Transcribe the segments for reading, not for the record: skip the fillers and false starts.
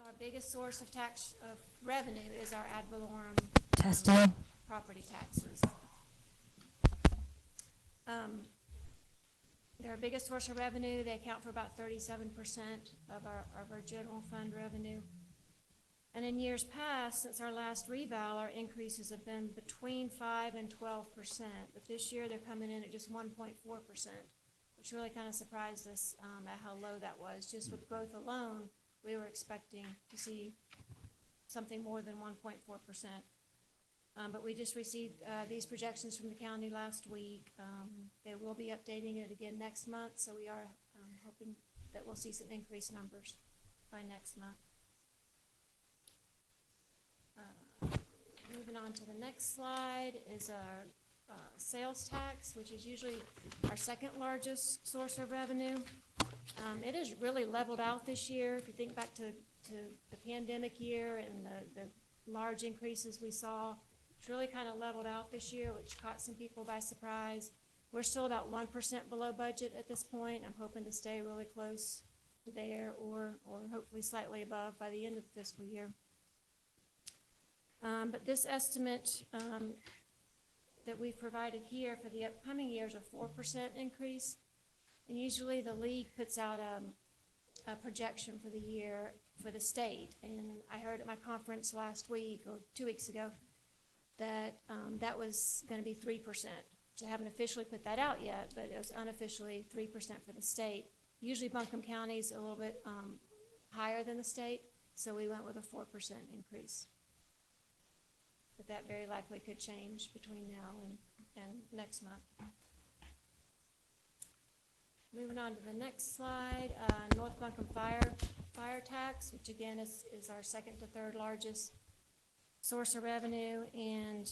Our biggest source of tax of revenue is our ad valorem Testing. property taxes. They're our biggest source of revenue. They account for about 37% of our general fund revenue. And in years past, since our last reval, our increases have been between 5 and 12%. But this year, they're coming in at just 1.4%, which really kind of surprised us at how low that was. Just with growth alone, we were expecting to see something more than 1.4%. But we just received these projections from the county last week. They will be updating it again next month, so we are hoping that we'll see some increased numbers by next month. Moving on to the next slide is our sales tax, which is usually our second largest source of revenue. It has really leveled out this year. If you think back to the pandemic year and the large increases we saw, it's really kind of leveled out this year, which caught some people by surprise. We're still about 1% below budget at this point. I'm hoping to stay really close to there or hopefully slightly above by the end of the fiscal year. But this estimate that we've provided here for the upcoming year is a 4% increase. And usually the league puts out a projection for the year for the state. And I heard at my conference last week or 2 weeks ago that that was going to be 3%. So I haven't officially put that out yet, but it was unofficially 3% for the state. Usually Buncombe County is a little bit higher than the state, so we went with a 4% increase. But that very likely could change between now and next month. Moving on to the next slide, North Buncombe fire tax, which again is our second to third largest source of revenue, and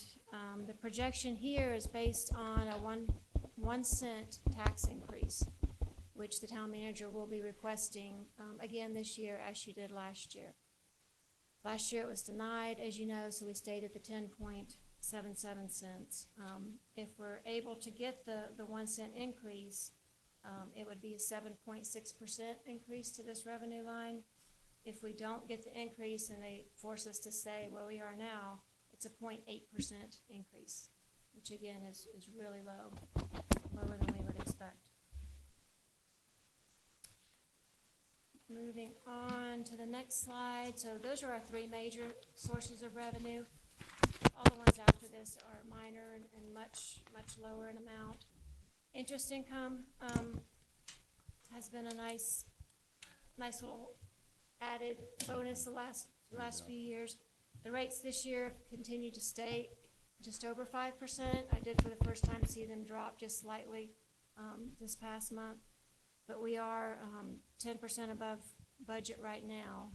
the projection here is based on a 1 cent tax increase, which the town manager will be requesting again this year as she did last year. Last year it was denied, as you know, so we stayed at the 10.77 cents. If we're able to get the 1 cent increase, it would be a 7.6% increase to this revenue line. If we don't get the increase and they force us to stay where we are now, it's a 0.8% increase, which again is really low, lower than we would expect. Moving on to the next slide. So those are our three major sources of revenue. All the ones after this are minor and much lower in amount. Interest income has been a nice little added bonus the last few years. The rates this year continue to stay just over 5%. I did for the first time see them drop just slightly this past month. But we are 10% above budget right now.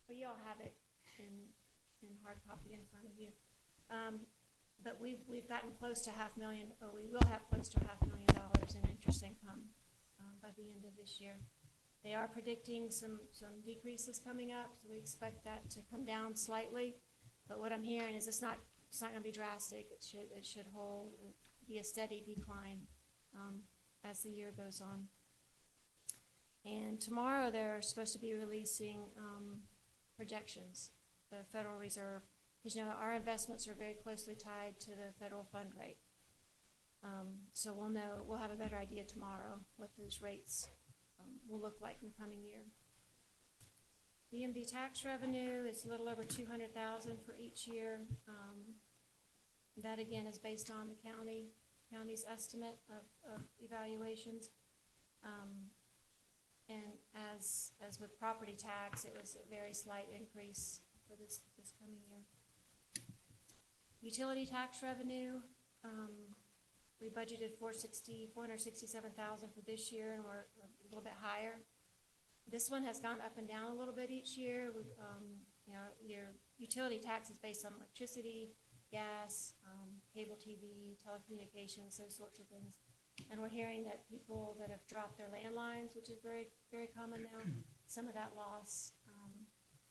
Well, you all have it in hard copy in front of you. But we've gotten close to $500,000, or we will have close to $500,000 in interest income by the end of this year. They are predicting some decreases coming up, so we expect that to come down slightly. But what I'm hearing is it's not going to be drastic. It should hold, be a steady decline as the year goes on. And tomorrow they're supposed to be releasing projections, the Federal Reserve. Because our investments are very closely tied to the federal fund rate. So we'll have a better idea tomorrow what those rates will look like in the coming year. DMV tax revenue is a little over $200,000 for each year. That again is based on the county's estimate of evaluations. And as with property tax, it was a very slight increase for this coming year. Utility tax revenue, we budgeted $467,000 for this year, and we're a little bit higher. This one has gone up and down a little bit each year. Your utility tax is based on electricity, gas, cable TV, telecommunications, those sorts of things. And we're hearing that people that have dropped their landlines, which is very, very common now, some of that loss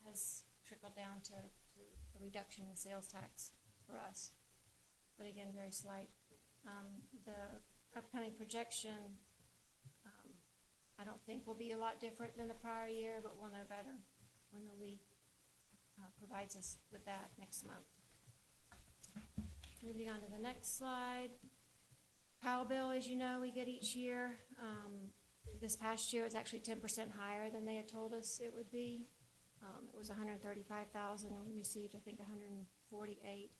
has trickled down to the reduction in sales tax for us. but again, very slight. The upcoming projection, I don't think will be a lot different than the prior year, but we'll know better when the league provides us with that next month. Moving on to the next slide. Powell bill, as you know, we get each year. This past year, it's actually 10% higher than they had told us it would be. It was 135,000, and we received, I think, 148.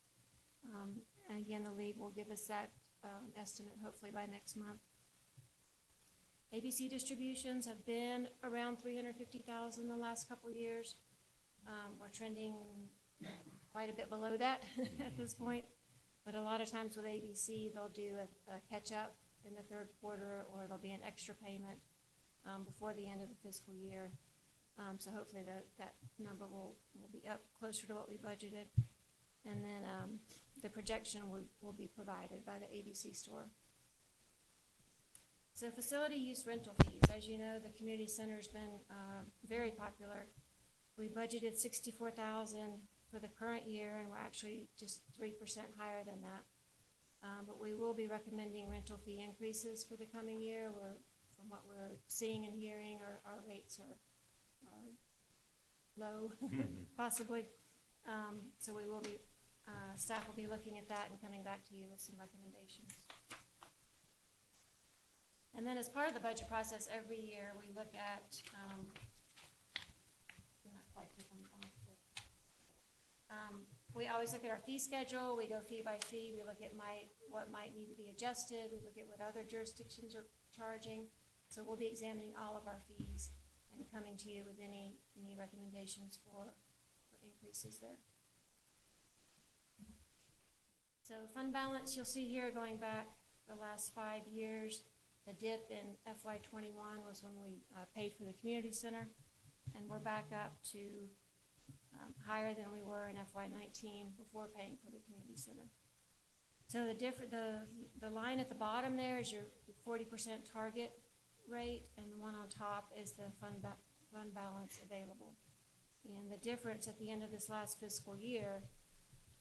And again, the league will give us that estimate hopefully by next month. ABC distributions have been around 350,000 the last couple of years. We're trending quite a bit below that at this point. But a lot of times with ABC, they'll do a catch-up in the third quarter, or there'll be an extra payment before the end of the fiscal year. So hopefully that number will be up closer to what we budgeted. And then the projection will be provided by the ABC store. So facility use rental fees. As you know, the community center's been very popular. We budgeted $64,000 for the current year, and we're actually just 3% higher than that. But we will be recommending rental fee increases for the coming year. From what we're seeing and hearing, our rates are low, possibly. So we will be, staff will be looking at that and coming back to you with some recommendations. And then as part of the budget process, every year we look at, we always look at our fee schedule. We go fee by fee. We look at what might need to be adjusted. We look at what other jurisdictions are charging. So we'll be examining all of our fees and coming to you with any recommendations for increases there. So fund balance, you'll see here going back the last 5 years. The dip in FY21 was when we paid for the community center, and we're back up to higher than we were in FY19 before paying for the community center. So the line at the bottom there is your 40% target rate, and the one on top is the fund balance available. And the difference at the end of this last fiscal year,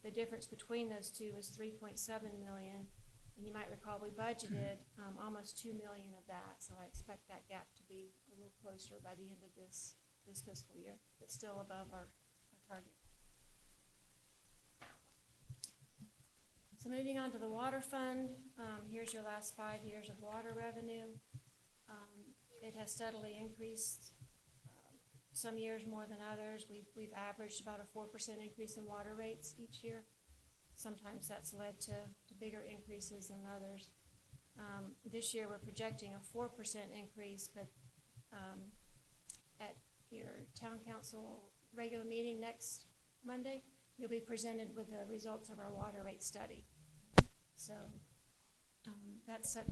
the difference between those two was $3.7 million. And you might recall we budgeted almost $2 million of that, so I expect that gap to be a little closer by the end of this fiscal year, but still above our target. So moving on to the water fund, here's your last 5 years of water revenue. It has steadily increased, some years more than others. We've averaged about a 4% increase in water rates each year. Sometimes that's led to bigger increases than others. This year we're projecting a 4% increase, but at your town council regular meeting next Monday, you'll be presented with the results of our water rate study. So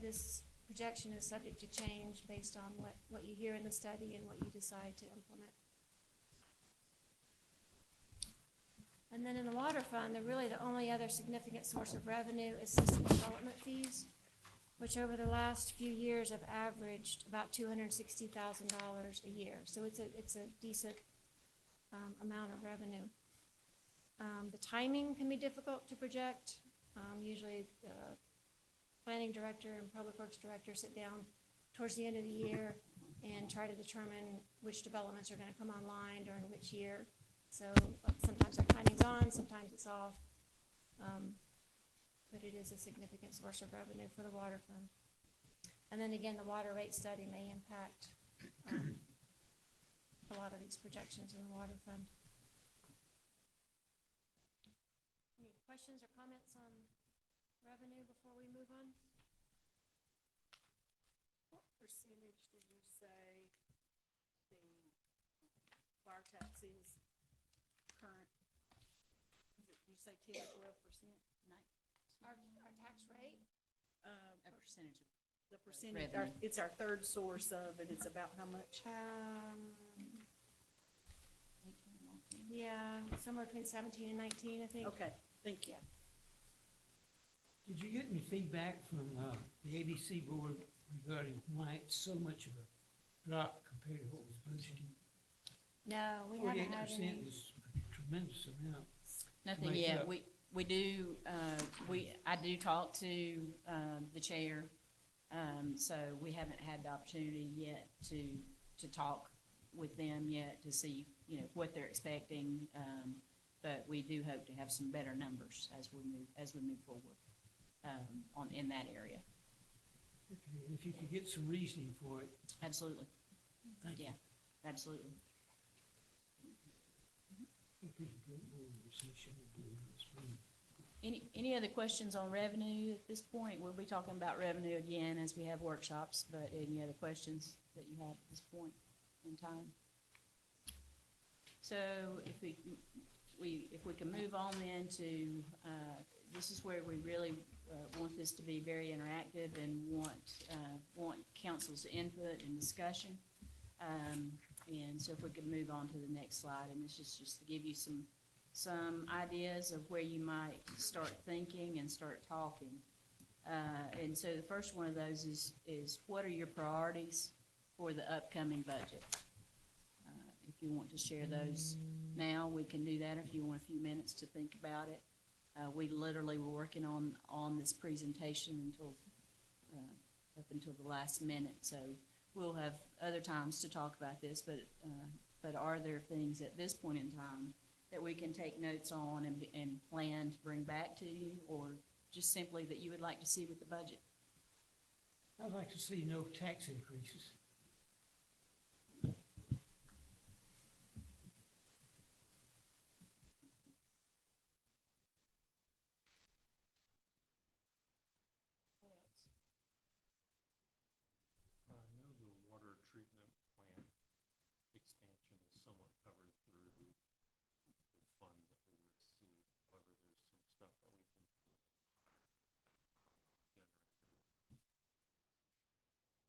this projection is subject to change based on what you hear in the study and what you decide to implement. And then in the water fund, the only other significant source of revenue is system development fees, which over the last few years have averaged about $260,000 a year. So it's a decent amount of revenue. The timing can be difficult to project. Usually the planning director and public works director sit down towards the end of the year and try to determine which developments are going to come online during which year. So sometimes our timing's on, sometimes it's off, but it is a significant source of revenue for the water fund. And then again, the water rate study may impact a lot of these projections in the water fund. Any questions or comments on revenue before we move on? What percentage did you say the fire tax is current? You say 10 or 12%? Our tax rate? A percentage of The percentage, it's our third source of, and it's about how much? Yeah, somewhere between 17 and 19, I think. Okay, thank you. Did you get any feedback from the ABC board regarding why it's so much of a drop compared to what was budgeted? No, we haven't had 48% any. is a tremendous amount. nothing Make yet. up. We do, I do talk to, the chair, so we haven't had the opportunity yet to talk with them yet to see, you know, what they're expecting. But we do hope to have some better numbers as we move forward, in that area. Okay, and if you could get some reasoning for it, Absolutely, thank you. yeah, absolutely. Okay, great organization to do this. Any other questions on revenue at this point? We'll be talking about revenue again as we have workshops, but any other questions that you have at this point in time? So if we can move on then to, this is where we really want this to be very interactive and want council's input and discussion. And so if we could move on to the next slide, and this is just to give you some ideas of where you might start thinking and start talking. And so the first one of those is what are your priorities for the upcoming budget? If you want to share those now, we can do that. If you want a few minutes to think about it. We literally were working on this presentation up until the last minute, so we'll have other times to talk about this, but are there things at this point in time that we can take notes on and plan to bring back to you, or just simply that you would like to see with the budget? I'd like to see no tax increases. I know the water treatment plant expansion is somewhat covered through the fund that we receive. However, there's some stuff that we can generate.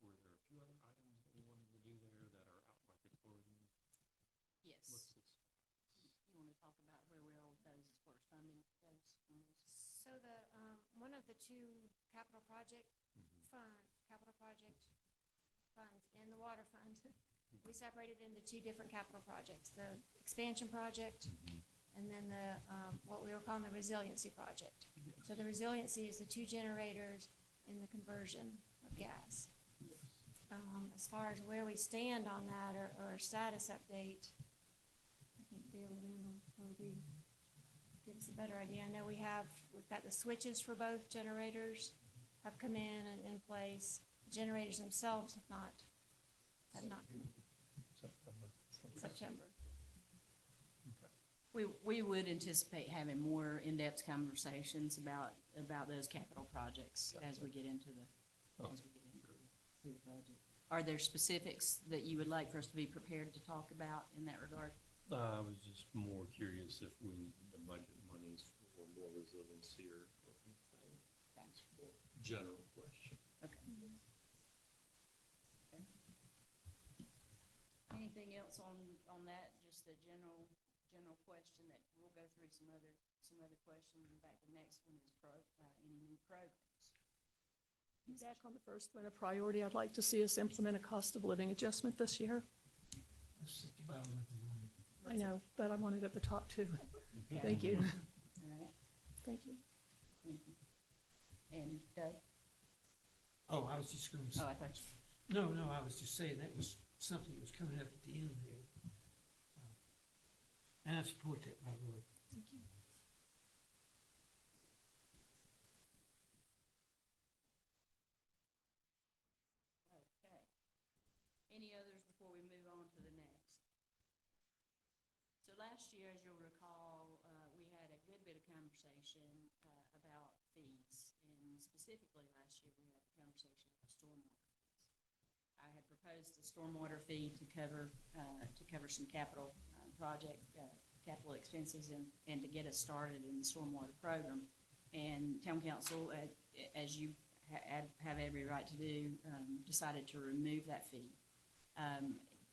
Were there a few other items that we wanted to do there that are out like authority? Yes. What's this? You want to talk about where we are with those as far as funding goes? So one of the two capital project funds in the water fund, we separated into two different capital projects, the expansion project and then what we were calling the resiliency project. So the resiliency is the two generators in the conversion of gas. As far as where we stand on that or status update, I think Bill will probably give us a better idea. I know we've got the switches for both generators have come in and in place. Generators themselves have not come in. September. We would anticipate having more in-depth conversations about those capital projects as we get into the budget. Are there specifics that you would like for us to be prepared to talk about in that regard? I was just more curious if we need the budget monies for more resiliency or general question. Okay. Okay. Anything else on that? Just the general question that we'll go through some other questions. In fact, the next one is any new programs. Back on the first one, a priority, I'd like to see us implement a cost of living adjustment this year. That's at the bottom of the line. I know, but I want it at the top too. Okay. Thank you. All right. Thank you. Thank you. And Doug? Oh, I was just going to Oh, say, I thought you. no, I was just saying that was something that was coming up at the end there. And I support that, by the way. Thank you. Okay. Any others before we move on to the next? So last year, as you'll recall, we had a good bit of conversation about fees. And specifically last year, we had a conversation about stormwater fees. I had proposed a stormwater fee to cover some capital capital expenses and to get us started in the stormwater program. And town council, as you have every right to do, decided to remove that fee.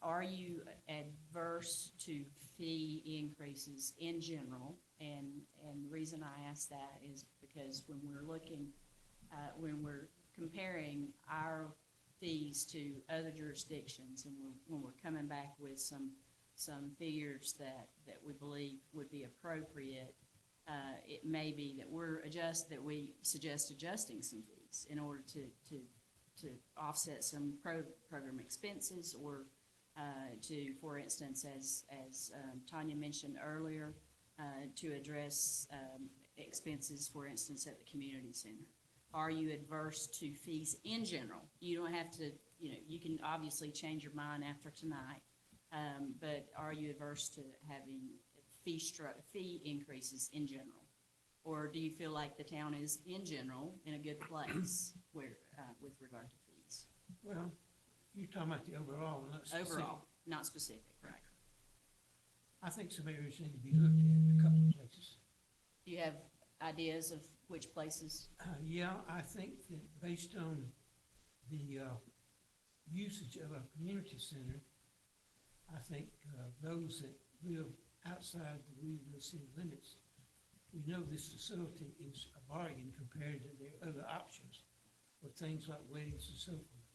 Are you adverse to fee increases in general? And the reason I ask that is because when we're comparing our fees to other jurisdictions, and when we're coming back with some figures that we believe would be appropriate, it may be that that we suggest adjusting some fees in order to offset some program expenses, or for instance, as Tanya mentioned earlier, to address expenses, for instance, at the community center. Are you adverse to fees in general? You don't have to, you can obviously change your mind after tonight, but are you adverse to having fee increases in general? Or do you feel like the town is, in general, in a good place with regard to fees? Well, you're talking about the overall, not specific. Overall, not specific, right? I think some areas need to be looked at in a couple of places. Do you have ideas of which places? Yeah, I think that based on the usage of our community center, I think those that live outside the Weaverville city limits, we know this facility is a bargain compared to their other options for things like weddings and so forth.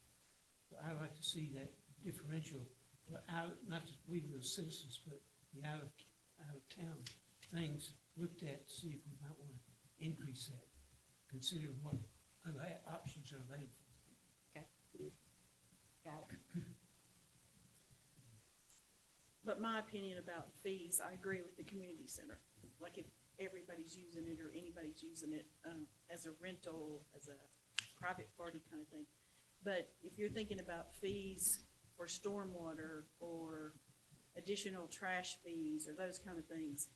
So I'd like to see that differential, not just Weaverville citizens, but the out of town things looked at to see if we might want to increase that, considering what other options are available. Okay. Got it. But my opinion about fees, I agree with the community center. Like if everybody's using it or anybody's using it as a rental, as a private party kind of thing. But if you're thinking about fees for stormwater or additional trash fees or those kind of things,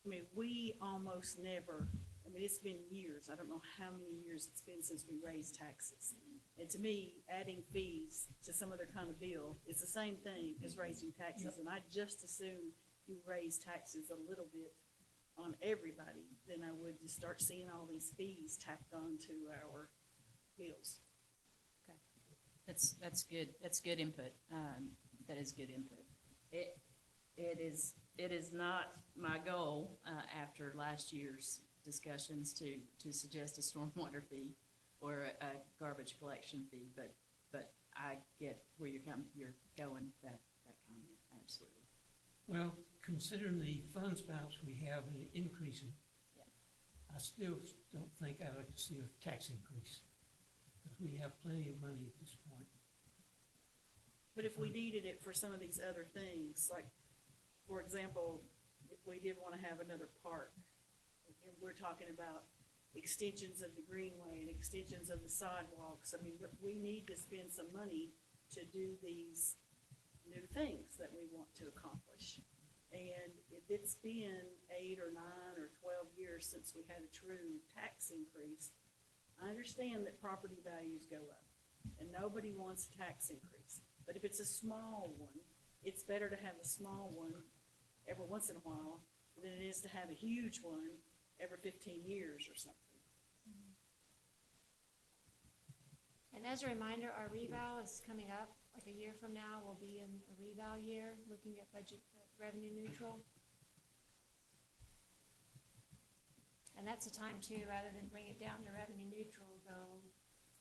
I mean, we almost never, I mean, it's been years. I don't know how many years it's been since we raised taxes. And to me, adding fees to some other kind of bill is the same thing as raising taxes. And I just assume you raise taxes a little bit on everybody than I would to start seeing all these fees tacked on to our bills. Okay. That's good. That's good input. That is good input. It is not my goal after last year's discussions to suggest a stormwater fee or a garbage collection fee, but I get where you're going with that comment, absolutely. Well, considering the funds balance we have and the increasing, Yeah. I still don't think I'd like to see a tax increase, because we have plenty of money at this point. But if we needed it for some of these other things, like, for example, if we did want to have another park, and we're talking about extensions of the greenway and extensions of the sidewalks, I mean, we need to spend some money to do these new things that we want to accomplish. And if it's been 8 or 9 or 12 years since we had a true tax increase, I understand that property values go up, and nobody wants a tax increase. But if it's a small one, it's better to have a small one every once in a while than it is to have a huge one every 15 years or something. And as a reminder, our reval is coming up, like a year from now, we'll be in a reval year, looking at budget revenue neutral. And that's a time too, rather than bring it down to revenue neutral, go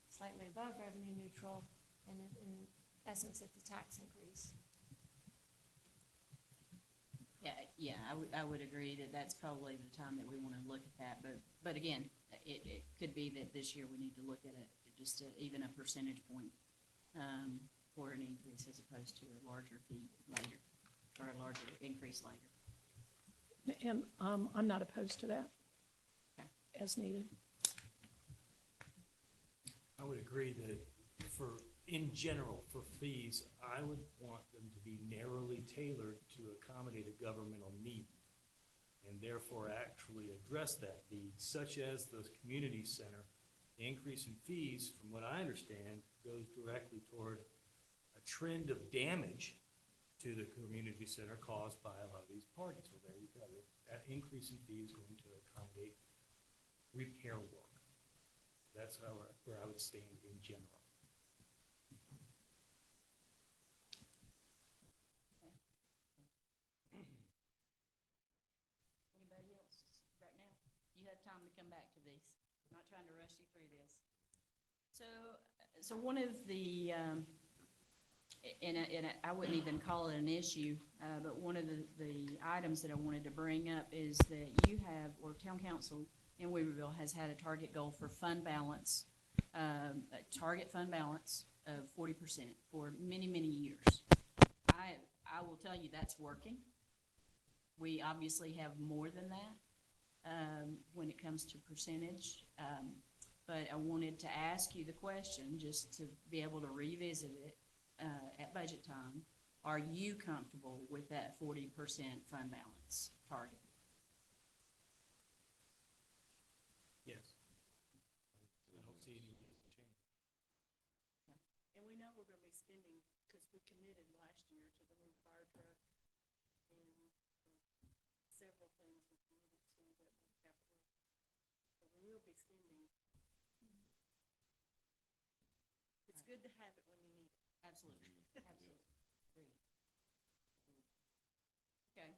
slightly above revenue neutral, and in essence, it's a tax increase. Yeah, I would agree that that's probably the time that we want to look at that, but again, it could be that this year we need to look at it, just even a percentage point for an increase as opposed to a larger fee later, or a larger increase later. And I'm not opposed to that, Okay. as needed. I would agree that in general, for fees, I would want them to be narrowly tailored to accommodate a governmental need, and therefore actually address that need, such as the community center. The increase in fees, from what I understand, goes directly toward a trend of damage to the community center caused by a lot of these parties. Well, there you go. That increase in fee is going to accommodate repair work. That's where I would stand in general. Anybody else right now? You have time to come back to these. I'm not trying to rush you through this. So one of the, and I wouldn't even call it an issue, but one of the items that I wanted to bring up is that you have, or town council in Weaverville has had a target goal for fund balance, a target fund balance of 40% for many, many years. I will tell you that's working. We obviously have more than that when it comes to percentage. But I wanted to ask you the question, just to be able to revisit it at budget time. Are you comfortable with that 40% fund balance target? Yes. I don't see any change. And we know we're gonna be spending, because we committed last year to the new fire truck and several things we committed to that were capital. So we will be spending. It's good to have it when you need it. Absolutely, absolutely. Agreed. Okay.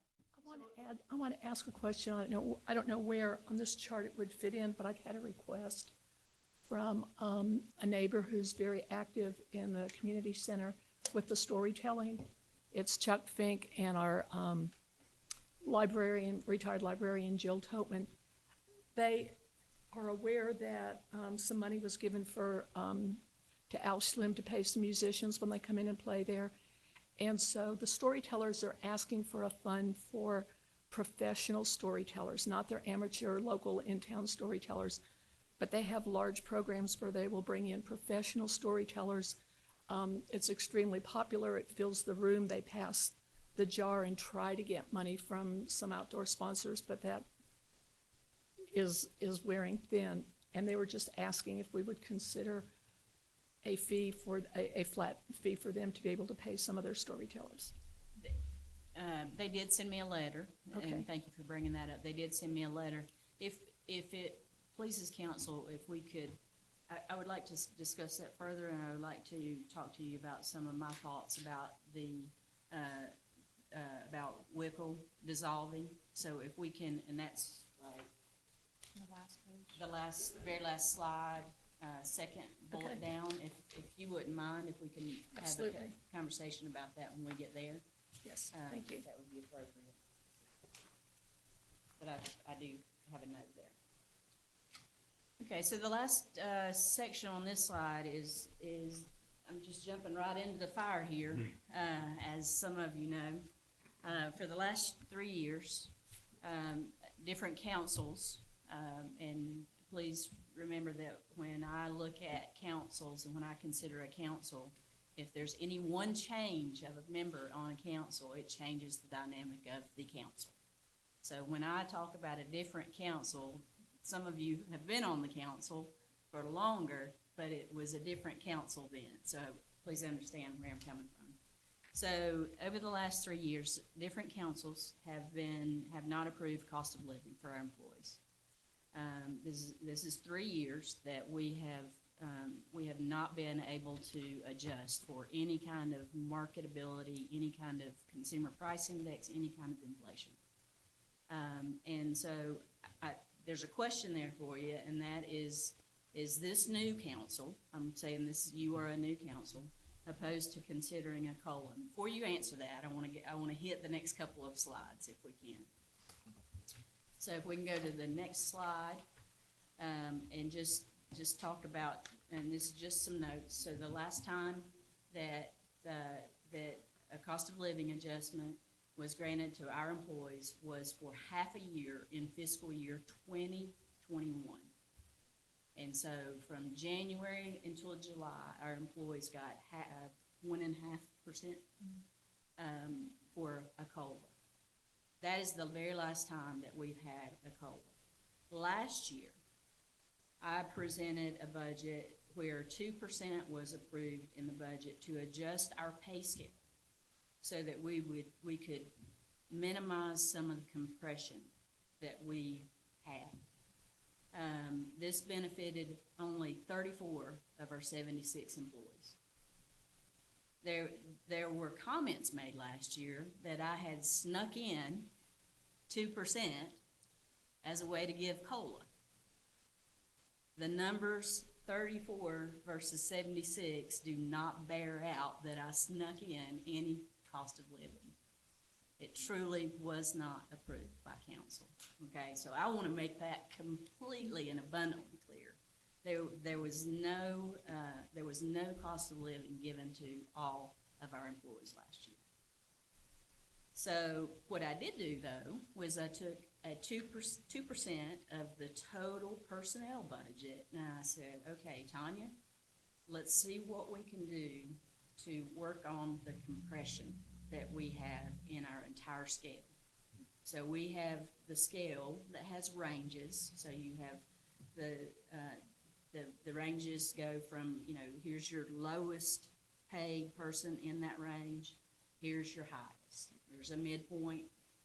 I want to ask a question. I don't know where on this chart it would fit in, but I've had a request from a neighbor who's very active in the community center with the storytelling. It's Chuck Fink and our retired librarian, Jill Topman. They are aware that some money was given to Al Slim to pay some musicians when they come in and play there. And so the storytellers are asking for a fund for professional storytellers, not their amateur, local, in-town storytellers, but they have large programs where they will bring in professional storytellers. It's extremely popular. It fills the room. They pass the jar and try to get money from some outdoor sponsors, but that is wearing thin. And they were just asking if we would consider a flat fee for them to be able to pay some of their storytellers. They did send me a letter, Okay. and thank you for bringing that up. They did send me a letter. If it pleases council, if we could, I would like to discuss that further, and I would like to talk to you about some of my thoughts about about WICL dissolving. So if we can, and that's like the very last slide, second bullet Okay. down, if you wouldn't mind, if we can have a Absolutely. conversation about that when we get there. Yes, thank you. That would be appropriate. But I do have a note there. Okay, so the last section on this slide is I'm just jumping right into the fire here, as some of you know. For the last 3 years, different councils, and please remember that when I look at councils and when I consider a council, if there's any one change of a member on a council, it changes the dynamic of the council. So when I talk about a different council, some of you have been on the council for longer, but it was a different council then. So please understand where I'm coming from. So over the last 3 years, different councils have not approved cost of living for our employees. This is 3 years that we have not been able to adjust for any kind of marketability, any kind of consumer price index, any kind of inflation. And so there's a question there for you, and that is this new council, I'm saying this, you are a new council, opposed to considering a COLA? Before you answer that, I want to hit the next couple of slides if we can. So if we can go to the next slide, and just talk about, and this is just some notes. So the last time that a cost of living adjustment was granted to our employees was for half a year in fiscal year 2021. And so from January until July, our employees got 1.5% for a COLA. That is the very last time that we've had a COLA. Last year, I presented a budget where 2% was approved in the budget to adjust our pay scale so that we could minimize some of the compression that we had. This benefited only 34 of our 76 employees. There were comments made last year that I had snuck in 2% as a way to give COLA. The numbers 34 versus 76 do not bear out that I snuck in any cost of living. It truly was not approved by council, okay? So I want to make that completely and abundantly clear. There was no cost of living given to all of our employees last year. So what I did do, though, was I took a 2% of the total personnel budget, and I said, okay, Tanya, let's see what we can do to work on the compression that we have in our entire scale. So we have the scale that has ranges, so you have the ranges go from, here's your lowest paid person in that range, here's your highest. There's a midpoint,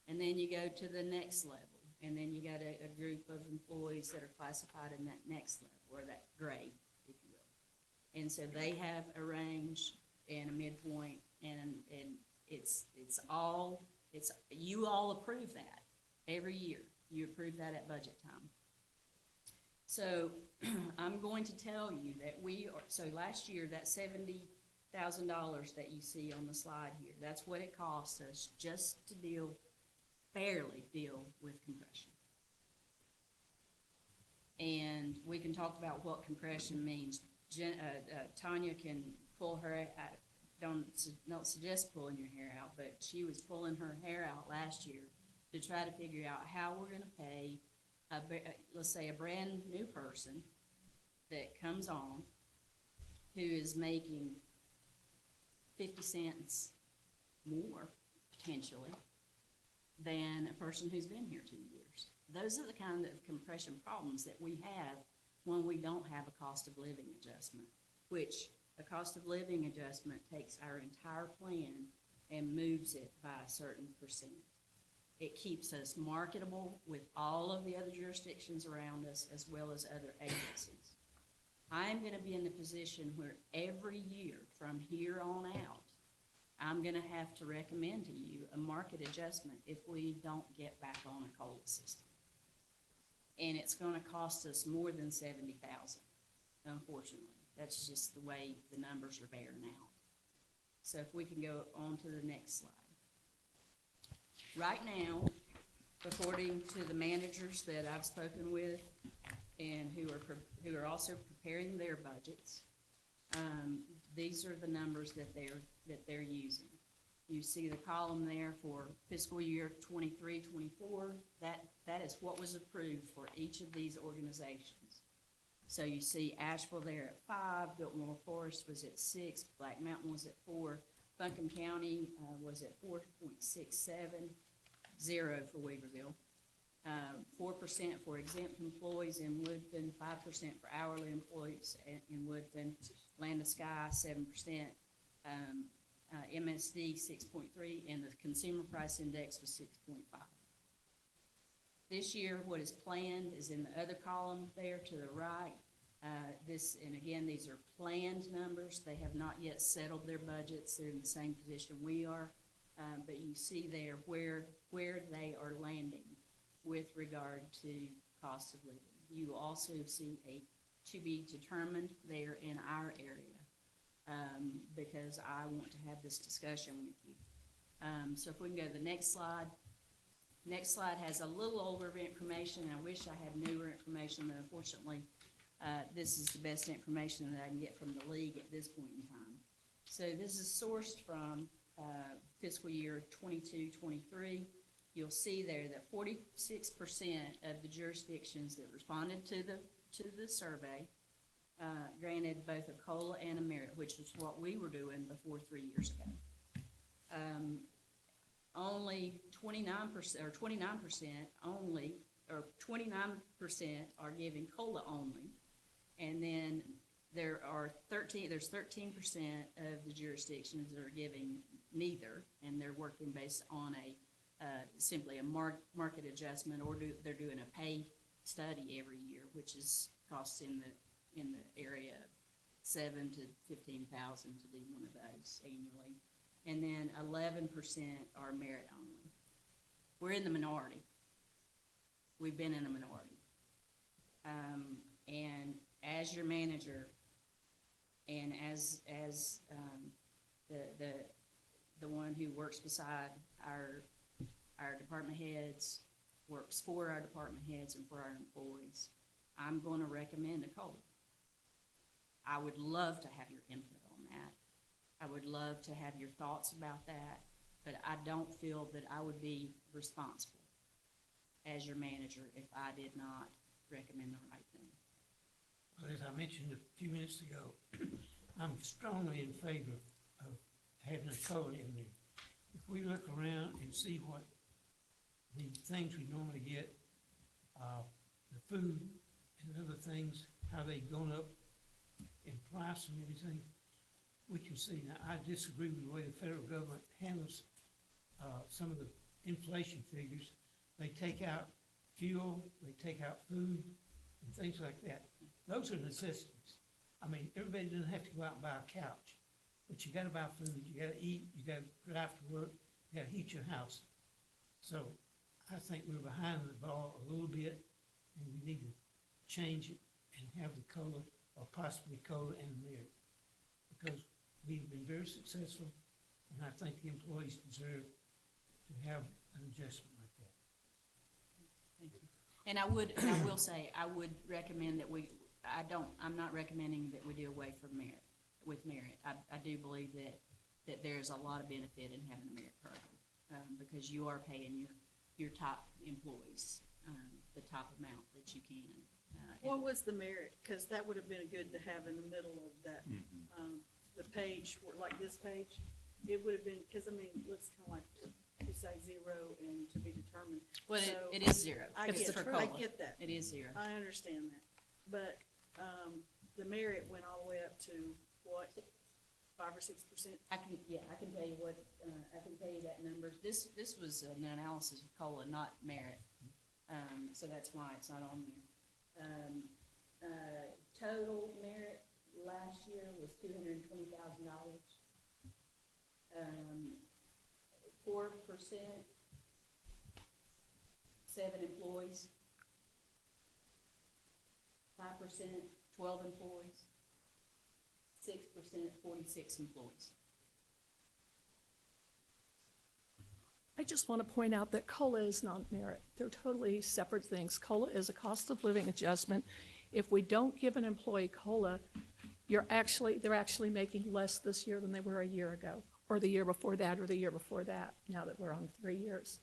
and then you go to the next level, and then you got a group of employees that are classified in that next level, or that grade, if you will. And so they have a range and a midpoint, and you all approve that every year. You approve that at budget time. So I'm going to tell you that so last year, that $70,000 that you see on the slide here, that's what it cost us just to barely deal with compression. And we can talk about what compression means. Tanya can pull her, don't suggest pulling your hair out, but she was pulling her hair out last year to try to figure out how we're gonna pay let's say a brand new person that comes on who is making 50 cents more, potentially, than a person who's been here 2 years. Those are the kind of compression problems that we have when we don't have a cost of living adjustment, which a cost of living adjustment takes our entire plan and moves it by a certain percent. It keeps us marketable with all of the other jurisdictions around us, as well as other agencies. I'm going to be in the position where every year from here on out, I'm going to have to recommend to you a market adjustment if we don't get back on a COLA system. And it's going to cost us more than $70,000, unfortunately. That's just the way the numbers are bearing out. So if we can go on to the next slide. Right now, according to the managers that I've spoken with and who are also preparing their budgets, these are the numbers that they're using. You see the column there for fiscal year 23-24. That is what was approved for each of these organizations. So you see Asheville there at 5, Biltmore Forest was at 6, Black Mountain was at 4, Buncombe County was at 4.67, 0 for Weaverville, 4% for exempt employees in Woodfin, 5% for hourly employees in Woodfin, Land of Sky 7%, MSD 6.3, and the Consumer Price Index was 6.5. This year, what is planned is in the other column there to the right. And again, these are planned numbers. They have not yet settled their budgets. They're in the same position we are. But you see there where they are landing with regard to cost of living. You also see a to be determined there in our area, because I want to have this discussion with you. So if we can go to the next slide. Next slide has a little older information. I wish I had newer information, but unfortunately, this is the best information that I can get from the league at this point in time. So this is sourced from fiscal year 22-23. You'll see there that 46% of the jurisdictions that responded to the survey granted both a COLA and a merit, which is what we were doing before 3 years ago. Only 29% or 29% only, or 29% are giving COLA only, and then there's 13% of the jurisdictions that are giving neither, and they're working based on simply a market adjustment, or they're doing a pay study every year, which is costs in the area of $7,000 to $15,000 to do one of those annually. And then 11% are merit only. We're in the minority. We've been in a minority. And as your manager, and as the one who works beside our our department heads, works for our department heads and for our employees, I'm gonna recommend a COLA. I would love to have your input on that. I would love to have your thoughts about that, but I don't feel that I would be responsible as your manager if I did not recommend the right thing. Well, as I mentioned a few minutes ago, I'm strongly in favor of having a COLA in there. If we look around and see what the things we normally get, the food and other things, how they've gone up in price and everything, we can see. Now, I disagree with the way the federal government handles some of the inflation figures. They take out fuel, they take out food, and things like that. Those are necessities. I mean, everybody doesn't have to go out and buy a couch, but you gotta buy food, you gotta eat, you gotta drive to work, you gotta heat your house. So I think we're behind the ball a little bit, and we need to change it and have the COLA, or possibly COLA and merit. Because we've been very successful, and I think the employees deserve to have an adjustment like that. Thank you. And I will say, I would recommend that I'm not recommending that we do away with merit. I do believe that there's a lot of benefit in having a merit program, because you are paying your top employees, the top amount that you can. What was the merit? Because that would have been good to have in the middle of that, the page, like this page. It would have been, because I mean, let's kind of like, you say 0 and to be determined. Well, So, it is 0. I It's get, for I COLA. get that. It is 0. I understand that. But, the merit went all the way up to what, 5 or 6%? I can tell you what, I can tell you that number. This was an analysis of COLA, not merit. So that's why it's not on there. Total merit last year was $220,000. 4%, 7 employees. 5%, 12 employees. 6%, 46 employees. I just want to point out that COLA is not merit. They're totally separate things. COLA is a cost of living adjustment. If we don't give an employee COLA, they're actually making less this year than they were a year ago, or the year before that, or the year before that, now that we're on 3 years.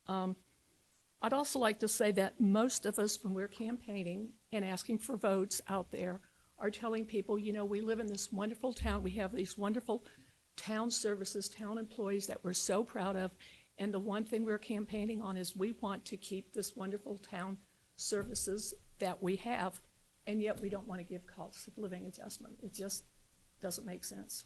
I'd also like to say that most of us, when we're campaigning and asking for votes out there, are telling people, you know, we live in this wonderful town. We have these wonderful town services, town employees that we're so proud of. And the one thing we're campaigning on is we want to keep this wonderful town services that we have, and yet we don't want to give cost of living adjustment. It just doesn't make sense.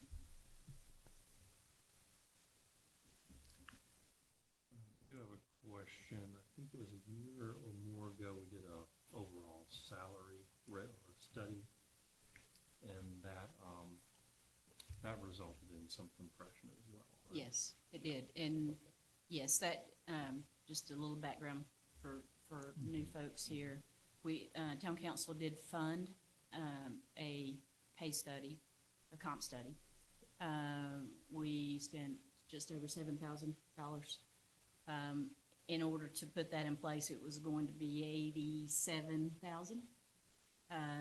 I do have a question. I think it was a year or more ago, we did a overall salary or study, and that resulted in some compression as well. Right? Yes, it did. And yes, that, just a little background for new folks here. We, town council did fund, a pay study, a comp study. We spent just over $7,000. In order to put that in place, it was going to be $87,000.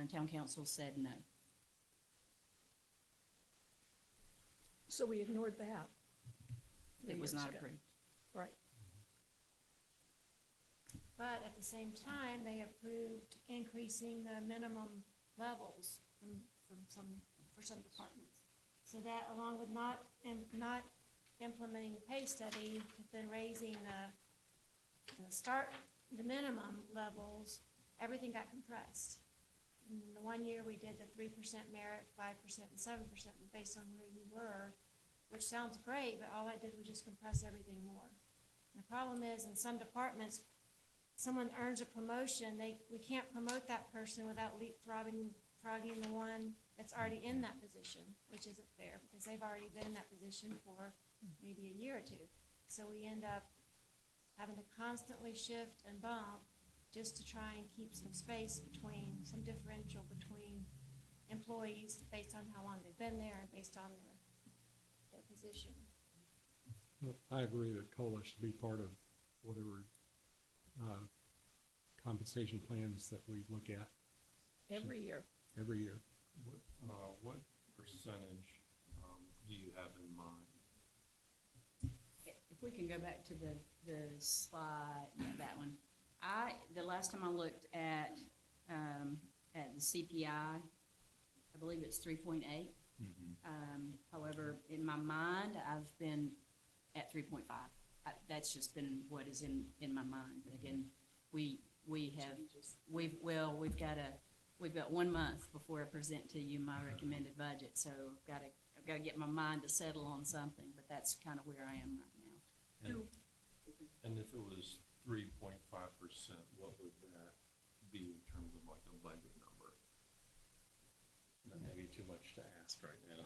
Town council said no. So we ignored that. It was years not ago. approved. Right. But at the same time, they approved increasing the minimum levels for some departments. So that, along with not implementing the pay study, but then raising the minimum levels, everything got compressed. In the one year, we did the 3% merit, 5% and 7% based on where you were, which sounds great, but all that did was just compress everything more. And the problem is, in some departments, someone earns a promotion, we can't promote that person without leapfrogging the one that's already in that position, which isn't fair, because they've already been in that position for maybe a year or two. So we end up having to constantly shift and bump just to try and keep some space between, some differential between employees based on how long they've been there and based on their position. Well, I agree that COLA should be part of compensation plans that we look at every year. every year. What percentage do you have in mind? If we can go back to the slide, yeah, that one. The last time I looked at the CPI, I believe it's 3.8. However, in my mind, I've been at 3.5. That's just been what is in my mind. But again, we've got 1 month before I present to you my recommended budget, so I've got to get my mind to settle on something, but that's kind of where I am right now. And if it was 3.5%, what would that be in terms of like a budget number? That may be too much to ask right now.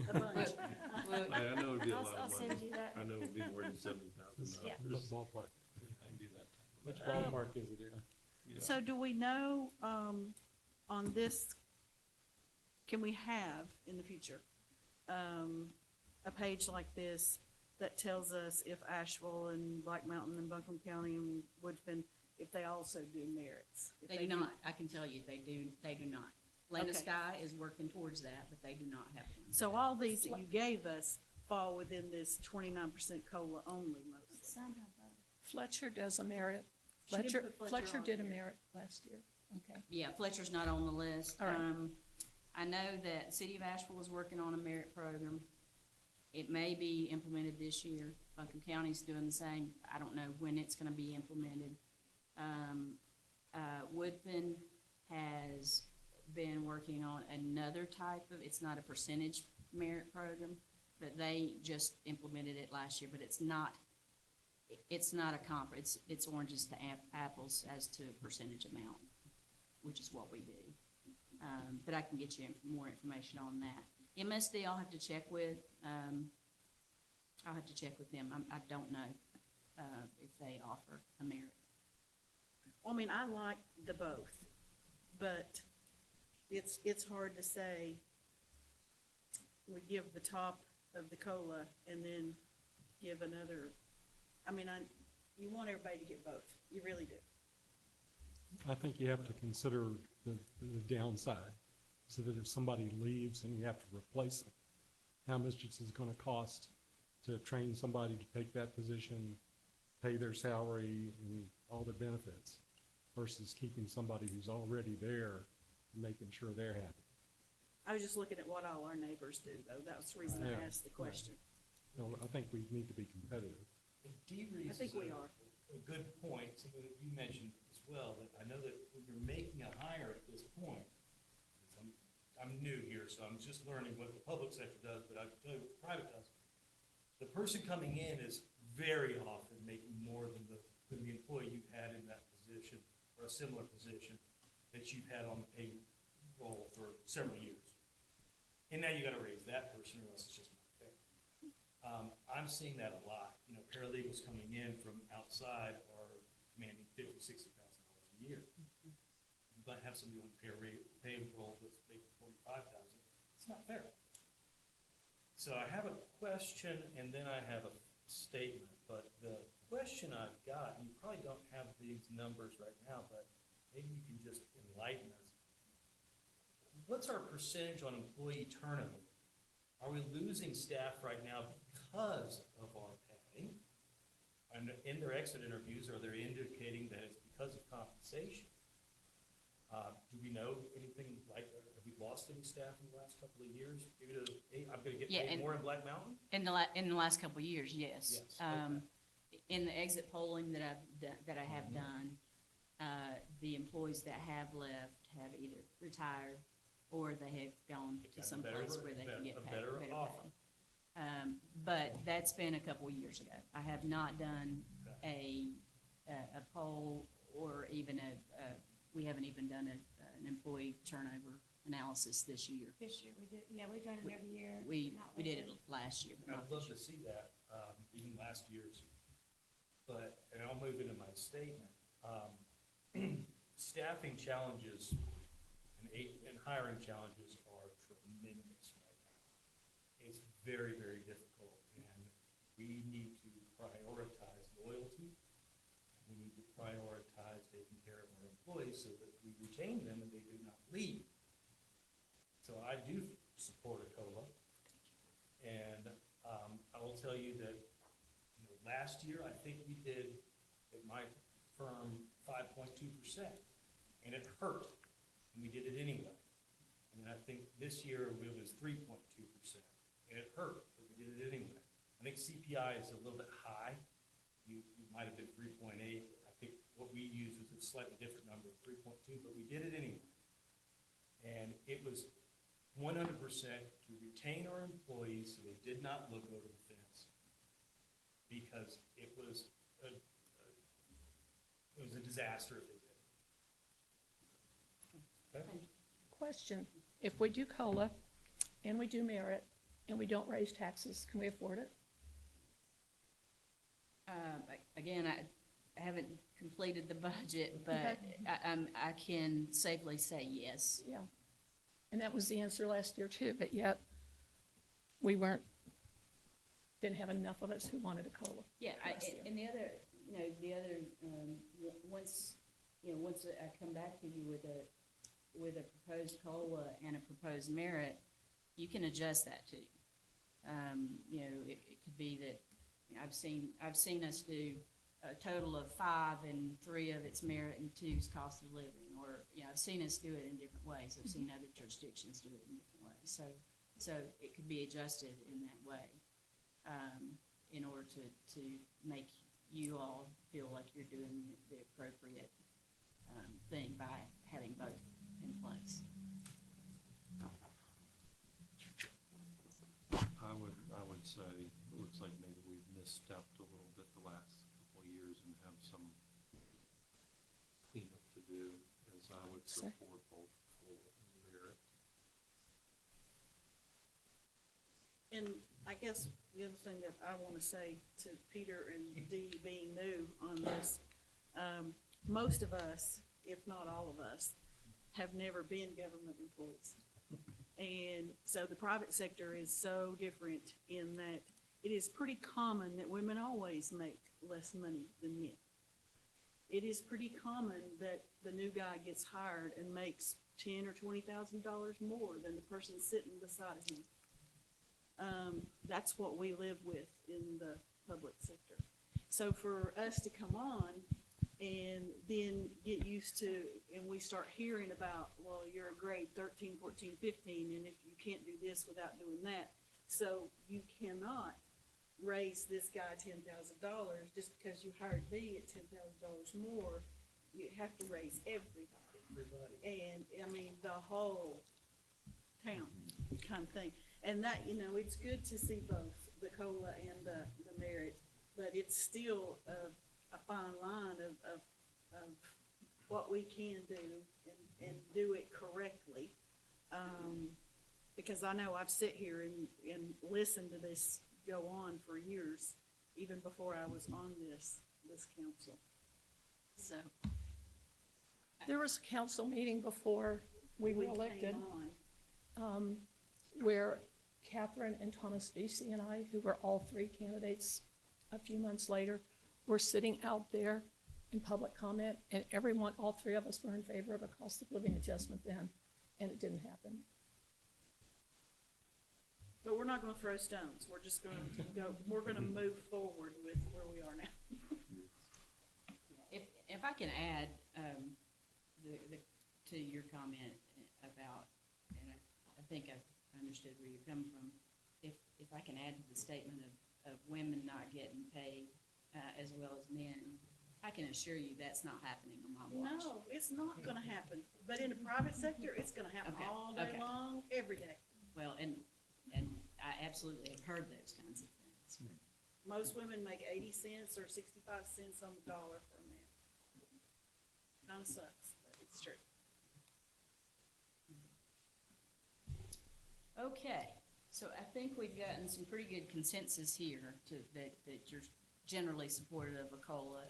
A bunch. I know it'd be a lot I'll of send money. you that. I know it'd be more than $70,000. Yeah. Which ballpark? I can do that. Which ballpark is it in? Yeah. So do we know, on this, can we have in the future, a page like this that tells us if Asheville and Black Mountain and Buncombe County and Woodfin, if they also do merits? If They do not. I can tell you, they do not. Land of Okay. Sky is working towards that, but they do not have one. So all these that you gave us fall within this 29% COLA only mostly? Fletcher does a merit. She didn't Fletcher, put Fletcher Fletcher on did a here. merit last year. Okay. Yeah, Fletcher's not on the list. All right. I know that the City of Asheville is working on a merit program. It may be implemented this year. Buncombe County's doing the same. I don't know when it's gonna be implemented. Woodfin has been working on another type of, it's not a percentage merit program, but they just implemented it last year, but it's not a comp, it's oranges to apples as to percentage amount, which is what we do. But I can get you more information on that. MSD, I'll have to check with, them. I don't know, if they offer a merit. Well, I mean, I like the both, but it's hard to say we give the top of the COLA and then give another, I mean, you want everybody to get both. You really do. I think you have to consider the downside, so that if somebody leaves and you have to replace them, how much it's gonna cost to train somebody to take that position, pay their salary and all their benefits, versus keeping somebody who's already there, and making sure they're happy. I was just looking at what all our neighbors do, though. That was the reason I Yeah. asked the question. No, I think we need to be competitive. I think we are. A good point, something that you mentioned as well, that I know that when you're making a hire at this point, 'cause I'm new here, so I'm just learning what the public sector does, but I can tell you what the private does. The person coming in is very often making more than the employee you've had in that position, or a similar position that you've had on the payroll for several years. And now you gotta raise that person, or else it's just not fair. I'm seeing that a lot. You know, paralegals coming in from outside are commanding $50,000, $60,000 a year. You might have somebody on payroll that's making $45,000. It's not fair. So I have a question and then I have a statement, but the question I've got, you probably don't have these numbers right now, but maybe you can just enlighten us. What's our percentage on employee turnover? Are we losing staff right now because of our pay? And in their exit interviews, are they indicating that it's because of compensation? Do we know anything like that? Have we lost any staff in the last couple of years? I'm gonna get Yeah, paid and- more in Black Mountain? In the last couple of years, yes. Yes, okay. In the exit polling that I have done, the employees that have left have either retired or they have gone to Got a some better place rate, where they can get a paid. better pay. offer. But that's been a couple of years ago. I have not done a poll or even we haven't even done an employee turnover analysis this year. This year we did, yeah, we've done it every year. We Not did lately. it last year, but I'd not love this to year. see that, even last year's. But, and I'll move into my statement. Staffing challenges and hiring challenges are tremendous right now. It's very, very difficult, and we need to prioritize loyalty. We need to prioritize making employees so that we retain them and they do not leave. So I do support a COLA. And I will tell you that, you know, last year, I think we did, at my firm, 5.2%. And it hurt, and we did it anyway. And I think this year it was 3.2%. And it hurt, but we did it anyway. I think CPI is a little bit high. You might have been 3.8. I think what we used was a slightly different number, 3.2, but we did it anyway. And it was 100% to retain our employees so they did not look over the fence. Because it was a disaster if they did. Okay? Question, if we do COLA and we do merit and we don't raise taxes, can we afford it? Again, I haven't completed the budget, but Okay. I can safely say yes. Yeah. And that was the answer last year too, but yet we didn't have enough of us who wanted a COLA. Yeah, last year. and the other, once I come back to you with a proposed COLA and a proposed merit, you can adjust that too. It could be that, I've seen us do a total of 5 and 3 of it's merit and 2's cost of living, or, I've seen us do it in different ways. I've seen other jurisdictions do it in different ways. So it could be adjusted in that way, in order to make you all feel like you're doing the appropriate thing by having both in place. I would say, it looks like maybe we've misstepped a little bit the last couple of years and have some cleanup to do, as I would support both COLA and merit. And I guess the other thing that I want to say to Peter and Dee being new on this, most of us, if not all of us, have never been government employees. And so the private sector is so different in that it is pretty common that women always make less money than men. It is pretty common that the new guy gets hired and makes $10,000 or $20,000 more than the person sitting beside him. That's what we live with in the public sector. So for us to come on and then get used to, and we start hearing about, well, you're a grade 13, 14, 15, and if you can't do this without doing that, so you cannot raise this guy $10,000 just because you hired me at $10,000 more. You have to raise everybody. And, I mean, the whole town kind of thing. And that, it's good to see both the COLA and the merit, but it's still a fine line of what we can do and do it correctly. Because I know I've sit here and listened to this go on for years, even before I was on this council. So. There was a council meeting before we were came elected, on. where Catherine and Thomas Vesey and I, who were all 3 candidates a few months later, were sitting out there in public comment, and all 3 of us were in favor of a cost of living adjustment then, and it didn't happen. But we're not gonna throw stones. We're just gonna we're gonna move forward with where we are now. If I can add, to your comment about, and I think I've understood where you're coming from, if I can add to the statement of women not getting paid, as well as men, I can assure you that's not happening on my watch. No, it's not gonna happen. But in the private sector, it's gonna happen Okay, all day okay. long, every day. Well, and I absolutely have heard those kinds of things. Most women make 80 cents or 65 cents on the dollar for a man. Kinda sucks, but it's true. Okay, so I think we've gotten some pretty good consensus here that you're generally supportive of a COLA,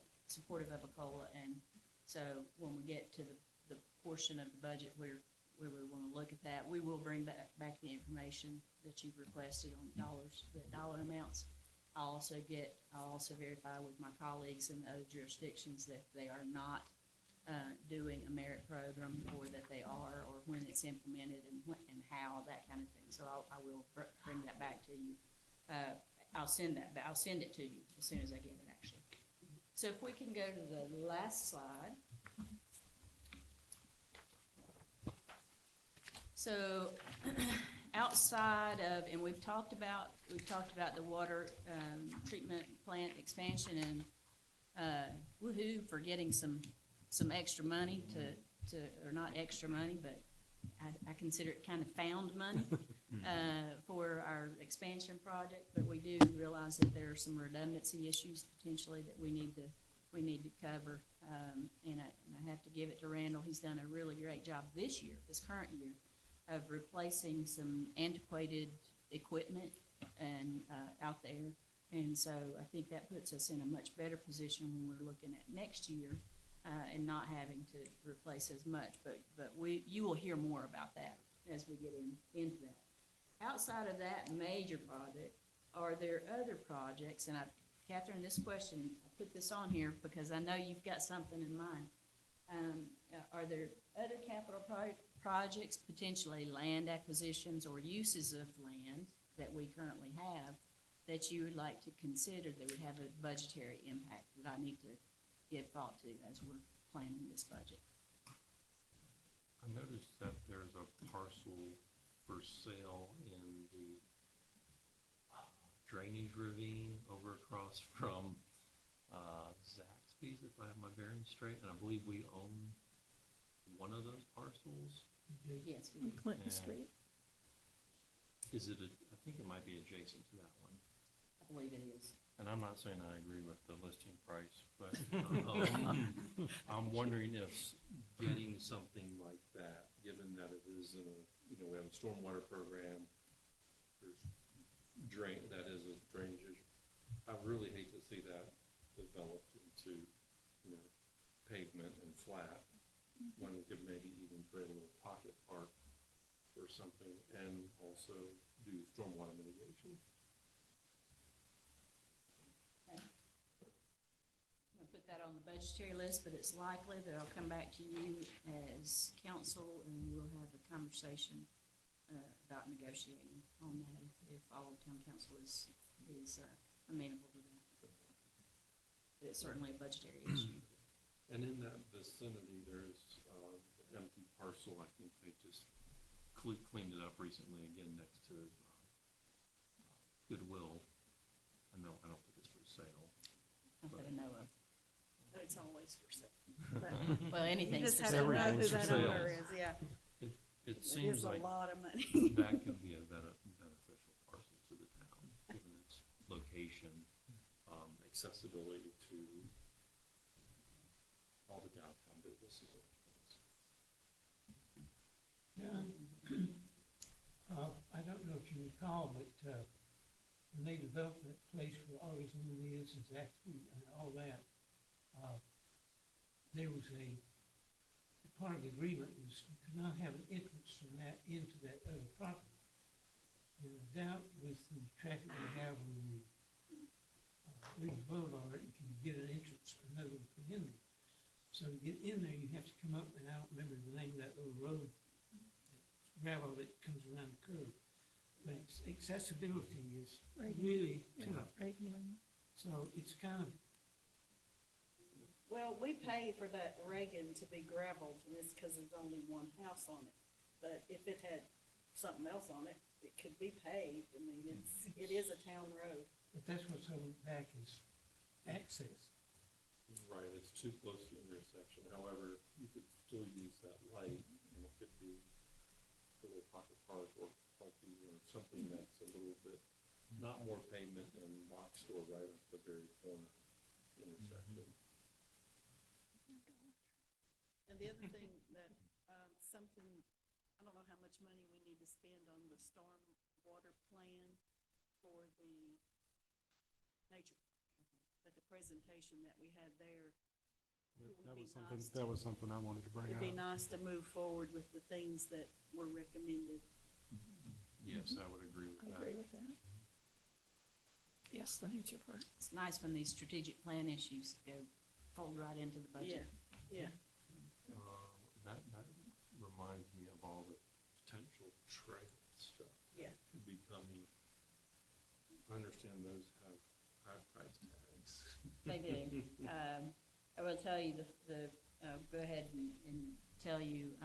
and so when we get to the portion of the budget where we want to look at that, we will bring back the information that you've requested on the dollar amounts. I'll also verify with my colleagues in the other jurisdictions that they are not doing a merit program, or that they are, or when it's implemented and and how, that kind of thing. So I will bring that back to you. I'll send it to you as soon as I get it, actually. So if we can go to the last slide. So outside of, and we've talked about the water treatment plant expansion, and woo-hoo for getting some extra money or not extra money, but I consider it kind of found money for our expansion project. But we do realize that there are some redundancy issues potentially that we need to cover. And I have to give it to Randall. He's done a really great job this current year, of replacing some antiquated equipment and out there. And so I think that puts us in a much better position when we're looking at next year, and not having to replace as much. But you will hear more about that as we get into that. Outside of that major project, are there other projects? And Catherine, this question, I put this on here because I know you've got something in mind. Are there other capital projects, potentially land acquisitions or uses of land that we currently have, that you would like to consider that would have a budgetary impact that I need to give thought to as we're planning this budget? I noticed that there's a parcel for sale in the drainage ravine over across from Zaxby's, if I have my bearings straight, and I believe we own one of those parcels. Yes, On Clinton Yeah. Street. Is it, I think it might be adjacent to that one. I believe it is. And I'm not saying I agree with the listing price, but I'm wondering if getting something like that, given that it is in a, we have a stormwater program, there's that is a drainage issue. I really hate to see that developed into, pavement and flat, when we could maybe even create a little pocket park or something, and also do stormwater mitigation. I'll put that on the budgetary list, but it's likely that I'll come back to you as council and we'll have a conversation about negotiating on that if all of town council is amenable to that. But it's certainly a budgetary issue. And in that vicinity, there's an empty parcel. I think they just cleaned it up recently again next to Goodwill. I don't think it's for sale. Not that I know of. But it's always for sale. Well, You anything's just for have to sale. know who Everything's for that sale. owner is, yeah. It It seems is a like lot of money. that could be a beneficial parcel to the town, given its location, accessibility to all the downtown businesses. I don't know if you recall, but when they developed that place where all these is and Zaxby and all that, there was part of the agreement was you could not have an entrance from that into that other property. And I doubt with the traffic we have on the Weaverville Boulevard, if you get an entrance, another one put in there. So to get in there, you have to come up, and I don't remember the name of that little road, gravel that comes around the curve. But accessibility is really tough. Right, yeah. So it's kind of, Well, we pay for that Reagan to be gravelled, and it's because there's only one house on it. But if it had something else on it, it could be paved. I mean, it is a town road. but that's what's holding it back is access. Right, it's too close to the intersection. However, you could still use that light, and it could be a little pocket park or parking or something that's a little bit, not more pavement and box store right at the very corner intersection. And the other thing that, I don't know how much money we need to spend on the storm water plan for the nature, but the presentation that we had there, it would be nice That was something I wanted to bring it'd be up. nice to move forward with the things that were recommended. Yes, I would agree with I that. agree with that. Yes, the nature part. It's nice when these strategic plan issues go fold right into the budget. Yeah, That reminds me of all the potential trail stuff. Yeah. Could be coming. I understand those have high price tags. They do. I will tell you, go ahead and tell you,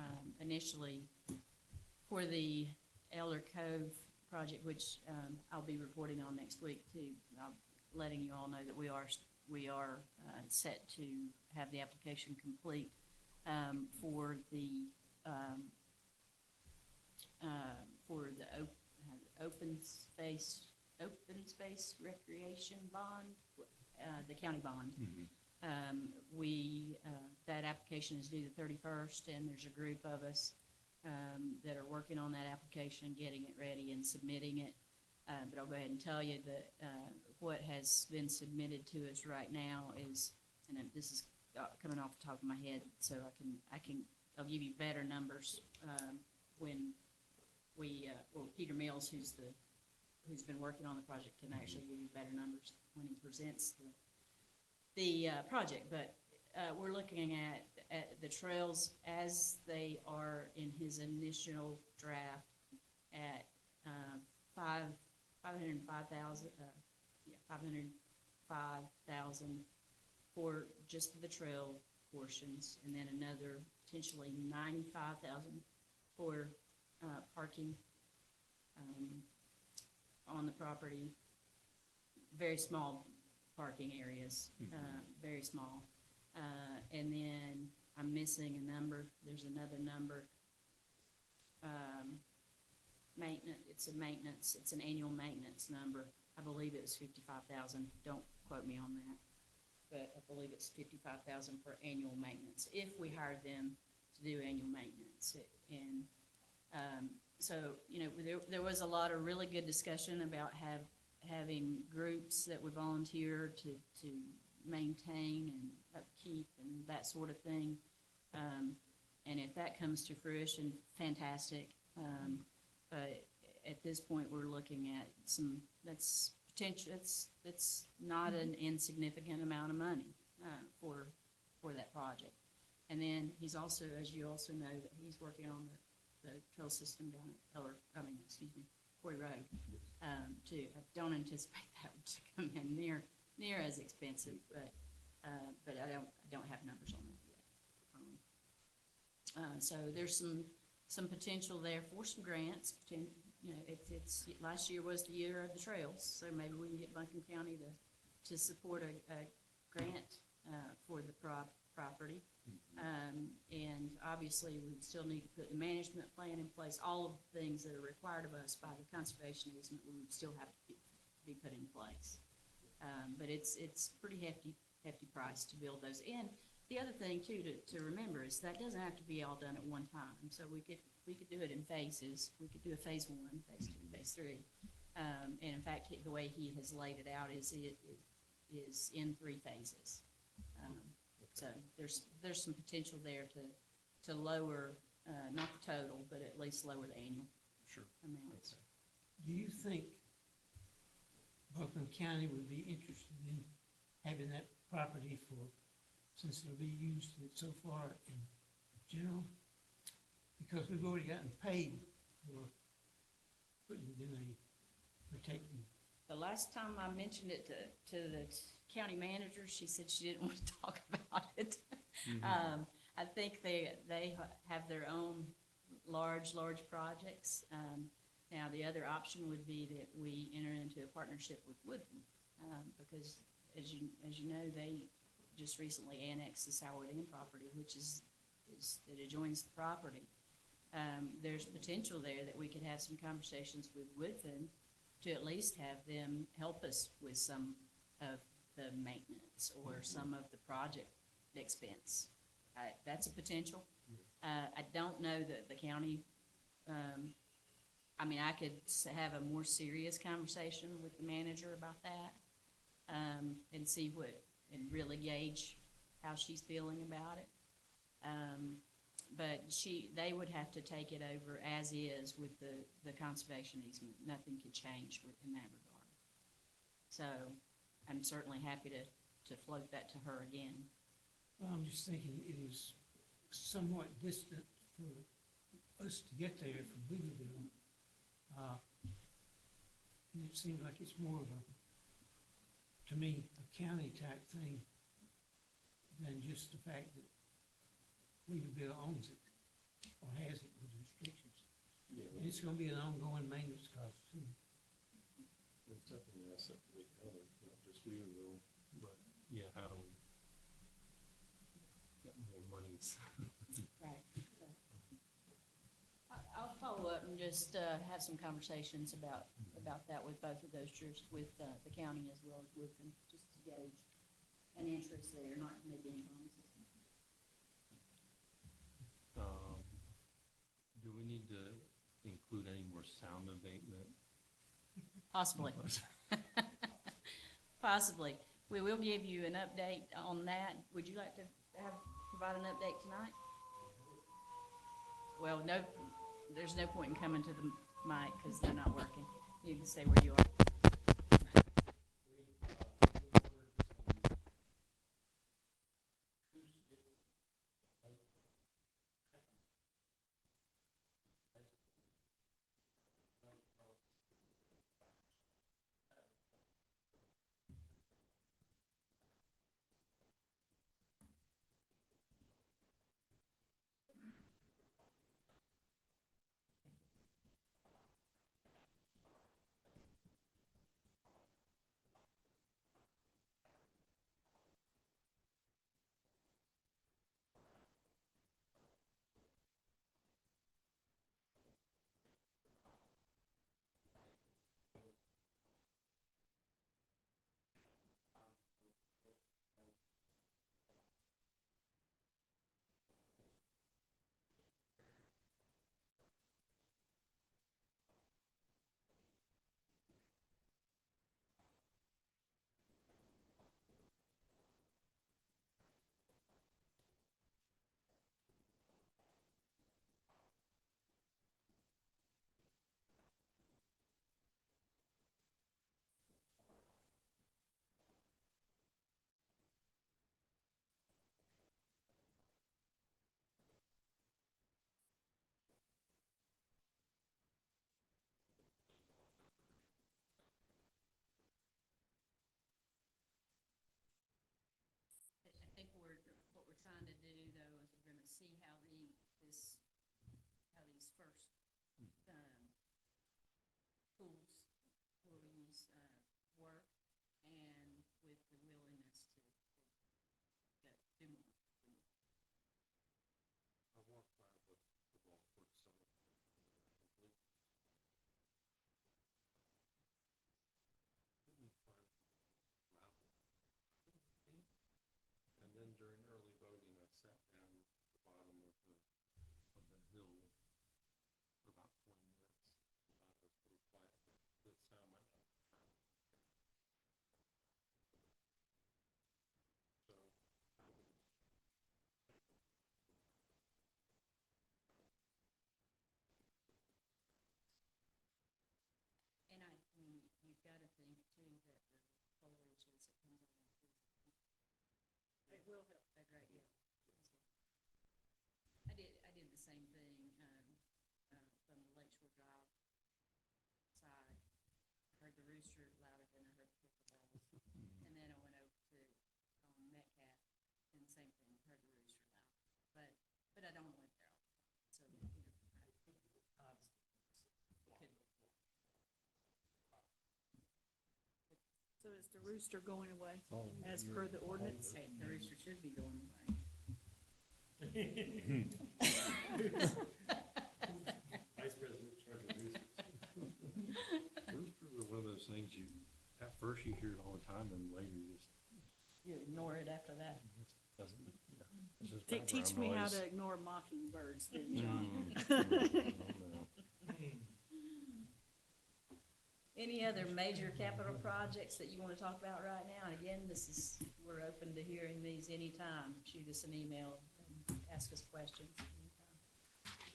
initially, for the Elder Cove project, which, I'll be reporting on next week too, letting you all know that we are set to have the application complete, for the open space recreation bond, the county bond. That application is due the 31st, and there's a group of us that are working on that application, getting it ready and submitting it. But I'll go ahead and tell you that what has been submitted to us right now is, and this is coming off the top of my head, so I'll give you better numbers when Peter Mills, who's been working on the project, can actually give you better numbers when he presents the project. But we're looking at the trails as they are in his initial draft at 505,000 for just the trail portions, and then another potentially 95,000 for parking on the property. Very small parking areas, very small. And then I'm missing a number. There's another number. Maintenance. It's an annual maintenance number. I believe it was 55,000. Don't quote me on that, but I believe it's 55,000 for annual maintenance if we hired them to do annual maintenance. And so there was a lot of really good discussion about having groups that would volunteer to maintain and upkeep and that sort of thing. And if that comes to fruition, fantastic. But at this point, we're looking at that's potential. It's not an insignificant amount of money for that project. And then he's also, as you also know, that he's working on the trail system down at Quarry Road too. I don't anticipate that to come in near as expensive, but I don't have numbers on that yet. So there's some potential there for some grants. It's last year was the year of the trails, so maybe we can get Buncombe County to support a grant for the property. And obviously, we still need to put the management plan in place. All of the things that are required of us by the conservation easement, we would still have to be put in place. But it's pretty hefty price to build those. And the other thing too to remember is that doesn't have to be all done at one time. So we could do it in phases. We could do a phase 1, phase 2, phase 3. And in fact, the way he has laid it out is in 3 phases. So there's some potential there to lower not the total, but at least lower the annual amounts. Do you think Buncombe County would be interested in having that property since it'll be used so far in general? Because we've already gotten paid for putting it in a protected. The last time I mentioned it to the county manager, she said she didn't want to talk about it. I think they have their own large projects. Now, the other option would be that we enter into a partnership with Woodland, because as you know, they just recently annexed the Sourwood Inn property, which it adjoins the property. There's potential there that we could have some conversations with Woodland to at least have them help us with some of the maintenance or some of the project expense. That's a potential. I don't know that the county, I could have a more serious conversation with the manager about that, and see and really gauge how she's feeling about it. But they would have to take it over as is with the conservation easement. Nothing could change in that regard. So I'm certainly happy to float that to her again. Well, I'm just thinking it was somewhat distant for us to get there from Weaverville. And it seems like it's more of a, to me, a county type thing than just the fact that Weaverville owns it or has it with restrictions. And it's gonna be an ongoing maintenance cost too. It's definitely an asset for the county, not just Weaverville, but yeah, how do we get more monies? Right. I'll follow up and just have some conversations about that with both of those with the county as well as with them, just to gauge an interest there, not making any promises. Do we need to include any more sound abatement? Possibly. Possibly. We will give you an update on that. Would you like to provide an update tonight? Well, no, there's no point in coming to the mic because they're not working. You can stay where you are. I think what we're trying to do though is we're gonna see how these first, tools for these, work and with the willingness to do more. I walked by the golf course summer. Couldn't find gravel. And then during early voting, I sat down at the bottom of the hill for about 20 minutes. It was pretty quiet. Good sound might not. So And I mean, you've got to think too that the foliage as it comes on. It will help. A great deal. I did the same thing, from the Lakeshore Drive side. I heard the rooster louder than I heard the pickleball. And then I went over to, Metcalf, and the same thing, heard the rooster loud. But I don't live there all the time, so, you know, So is the rooster going away as per the ordinance? hey, the rooster should be going away. Vice President, charge of roosters. roosters are one of those things at first you hear it all the time and later you just You ignore it after that. doesn't, it's just Teach me background how noise. to ignore mockingbirds then, John. No. Any other major capital projects that you want to talk about right now? And again, we're open to hearing these anytime. Shoot us an email, and ask us questions.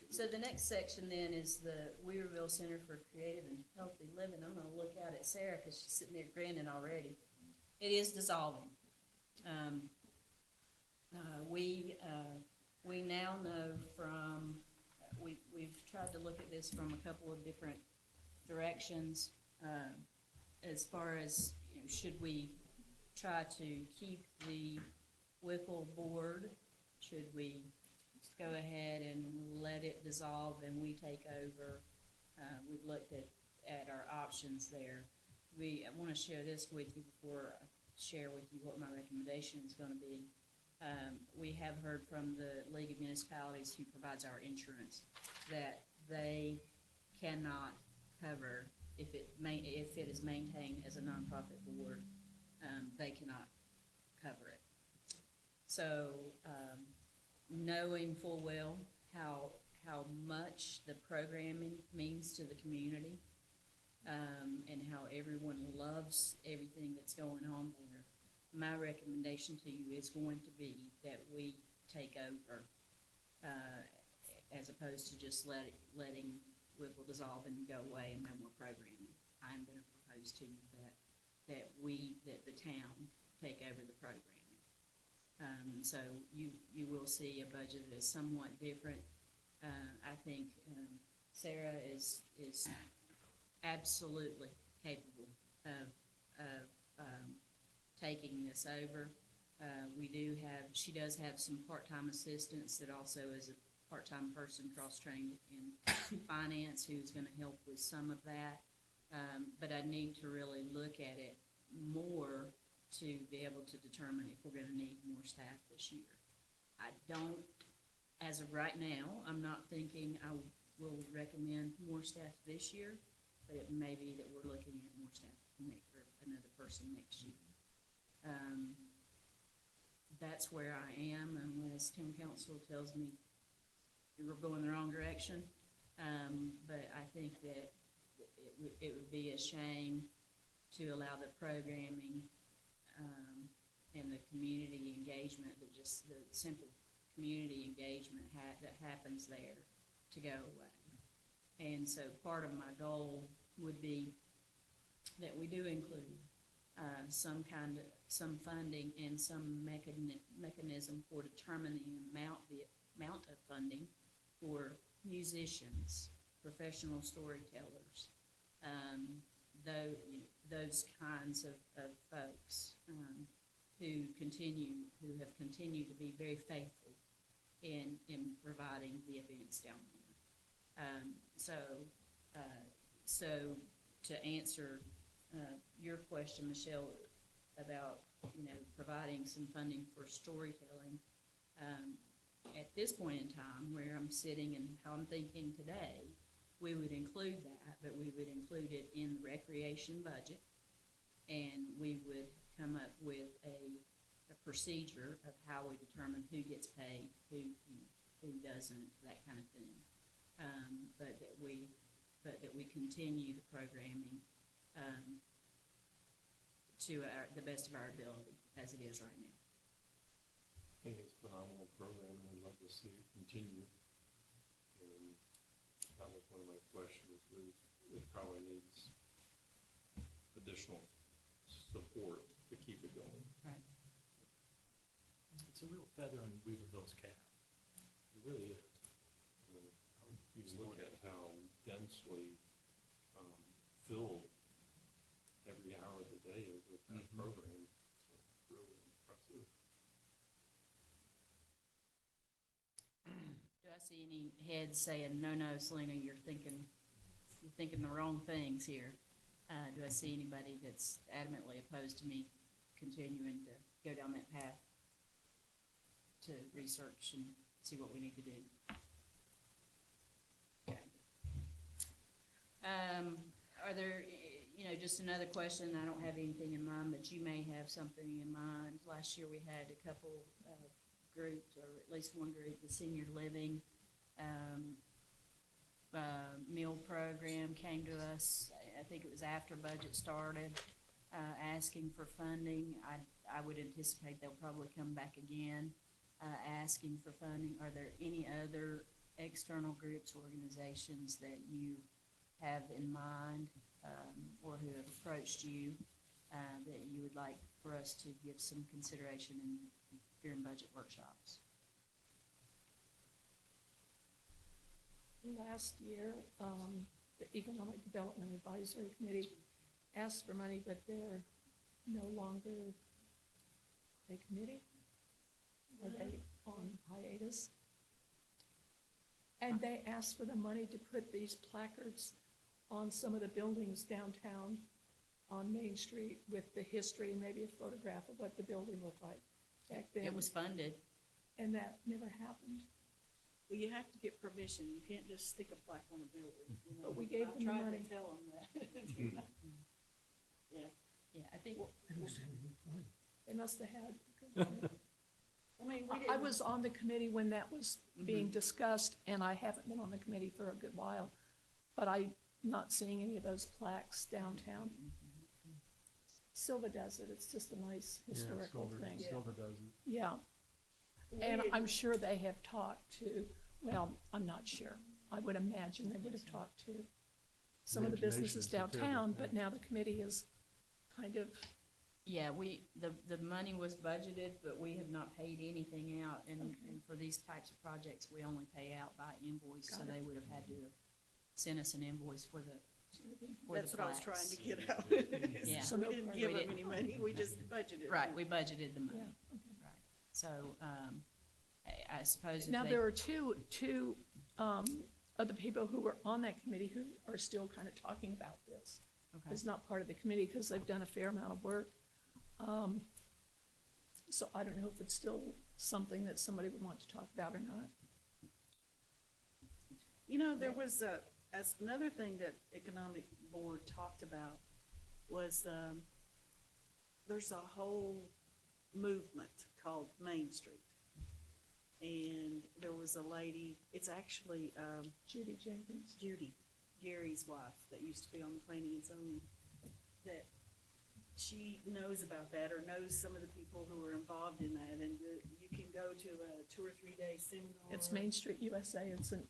So the next section then is the Weaverville Center for Creative and Healthy Living. I'm gonna look out at Sarah because she's sitting there grinning already. It is dissolving. We we now know from, we've tried to look at this from a couple of different directions, as far as, you know, should we try to keep the Whipple board? Should we go ahead and let it dissolve and we take over? We've looked at our options there. I want to share this with you before I share with you what my recommendation is going to be. We have heard from the League of Municipalities who provides our insurance that they cannot cover if it is maintained as a nonprofit board, they cannot cover it. So, knowing full well how much the programming means to the community, and how everyone loves everything that's going on there, my recommendation to you is going to be that we take over, as opposed to just letting Whipple dissolve and go away and no more programming. I'm going to propose to you that the town take over the programming. So you will see a budget that is somewhat different. I think Sarah is absolutely capable of taking this over. She does have some part-time assistants that also is a part-time person cross-trained in finance who's going to help with some of that. But I need to really look at it more to be able to determine if we're going to need more staff this year. I don't, as of right now, I'm not thinking I will recommend more staff this year, but it may be that we're looking at more staff for another person next year. That's where I am, unless town council tells me we're going the wrong direction. But I think that it would be a shame to allow the programming and the community engagement, just the simple community engagement that happens there, to go away. And so part of my goal would be that we do include some funding and some mechanism for determining the amount of funding for musicians, professional storytellers, those kinds of folks who have continued to be very faithful in providing the events down there. So to answer your question, Michelle, about providing some funding for storytelling, at this point in time, where I'm sitting and how I'm thinking today, we would include that, but we would include it in the recreation budget, and we would come up with a procedure of how we determine who gets paid, who doesn't, that kind of thing. But that we continue the programming to the best of our ability as it is right now. I think it's phenomenal program, and I'd love to see it continue. And that was one of my questions, it probably needs additional support to keep it going. Right. It's a real feather in Weaverville's cap. It really is. You look at how densely filled every hour of the day is with that program. It's really impressive. Do I see any heads saying, no, Selena, you're thinking the wrong things here? Do I see anybody that's adamantly opposed to me continuing to go down that path to research and see what we need to do? Okay. Are there, just another question, I don't have anything in mind, but you may have something in mind. Last year we had a couple groups, or at least one group, the senior living meal program came to us. I think it was after budget started, asking for funding. I would anticipate they'll probably come back again, asking for funding. Are there any other external groups, organizations that you have in mind, or who have approached you, that you would like for us to give some consideration in during budget workshops? last year, the Economic Development Advisory Committee asked for money, but they're no longer a committee. Are they on hiatus? And they asked for the money to put these placards on some of the buildings downtown on Main Street with the history and maybe a photograph of what the building looked like back then. It was funded. And that never happened. Well, you have to get permission. You can't just stick a plaque on a building. You know. But we gave I've them the tried money. to tell them that. Yeah. Yeah, I think, They must have a good plan. They must have had. I mean, we I didn't. was on the committee when that was being discussed, and I haven't been on the committee for a good while, but I'm not seeing any of those plaques downtown. Silva does it, it's just a nice historical thing. Silva does it. Yeah, we and didn't- I'm sure they have talked to, well, I'm not sure. I would imagine they would have talked to some of the businesses Imagination's a fair downtown, bit, but now the committee is kind of, yeah, the money was budgeted, but we have not paid anything out. And for these types of projects, we only pay out by invoice, so Got it. they would have had to send us an invoice for the That's what I was trying plaques. to get out. Yeah. So We no didn't part- give We them didn't. any money, we just budgeted. Right, we budgeted the money. yeah. Right. So, I suppose if Now, they, there are two of the people who were on that committee who are still kind of talking about this. okay. It's not part of the committee because they've done a fair amount of work. So I don't know if it's still something that somebody would want to talk about or not. You know, there was as another thing that Economic Board talked about was, there's a whole movement called Main Street. And there was a lady, it's actually, Judy Jenkins. Judy, Gary's wife, that used to be on the planning and zoning, that she knows about that or knows some of the people who are involved in that. And you can go to a 2 or 3 day seminar. It's Main Street USA. It's an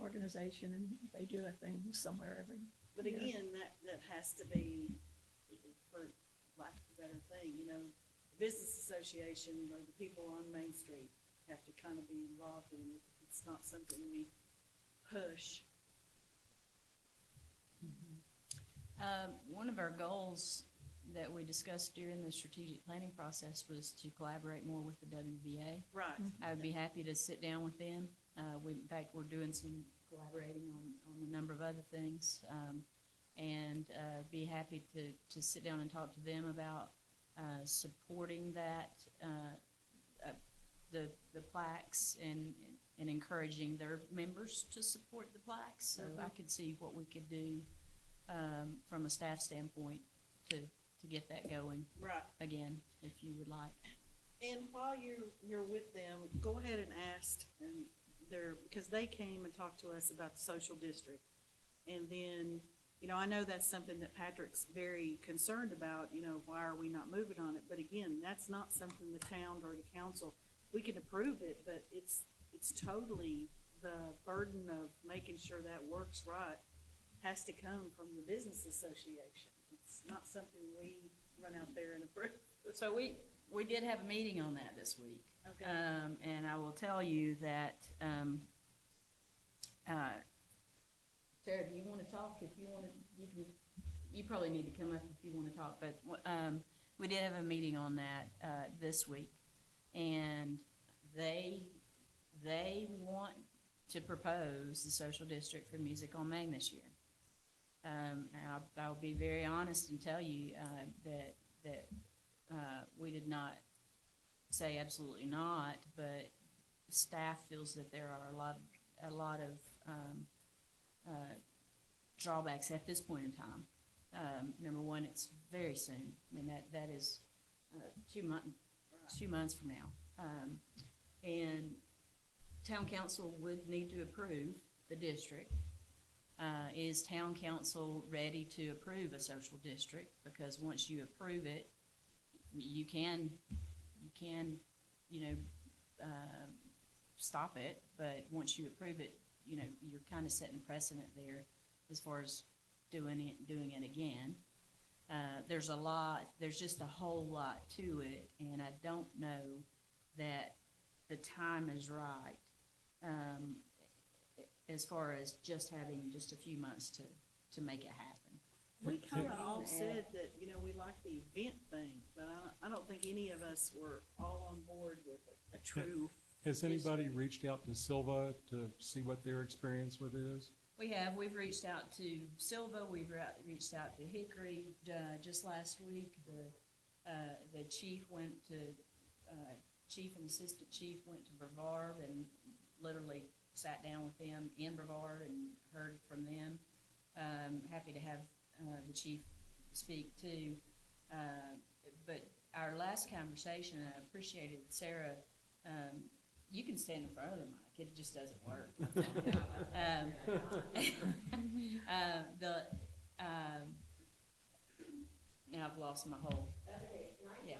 organization, and they do a thing somewhere every. But year. again, that has to be, for lack of a better thing, you know, the business association or the people on Main Street have to kind of be involved in it. It's not something we push. One of our goals that we discussed during the strategic planning process was to collaborate more with the WVA. Right. I would be happy to sit down with them. In fact, we're doing some collaborating on a number of other things. And be happy to sit down and talk to them about supporting that, the plaques and encouraging their members to support the plaques. So I could see what we could do from a staff standpoint to get that going Right. again, if you would like. And while you're with them, go ahead and ask, and because they came and talked to us about the social district. And then, you know, I know that's something that Patrick's very concerned about, you know, why are we not moving on it? But again, that's not something the town or the council, we can approve it, but it's totally the burden of making sure that works right has to come from the business association. It's not something we run out there and approve. So we did have a meeting on that this week. Okay. And I will tell you that, Sarah, do you want to talk? If you want to, you probably need to come up if you want to talk, but, we did have a meeting on that, this week. And they want to propose the social district for Music on Main this year. And I'll be very honest and tell you, that we did not say absolutely not, but staff feels that there are a lot of drawbacks at this point in time. Number one, it's very soon. I mean, that is 2 months from now. And town council would need to approve the district. Is town council ready to approve a social district? Because once you approve it, you can, stop it, but once you approve it, you're kind of setting precedent there as far as doing it again. There's just a whole lot to it, and I don't know that the time is right. as far as just having just a few months to make it happen. We kind of all said that, you know, we like the event thing, but I don't think any of us were all on board with a true. Has anybody reached out to Silva to see what their experience with it is? We've reached out to Silva, reached out to Hickory, just last week. The chief went to, chief and assistant chief went to Brevard and literally sat down with them in Brevard and heard from them. Happy to have, the chief speak too. But our last conversation, I appreciated Sarah, you can stand in front of the mic, it just doesn't work. Now I've lost my whole, yeah.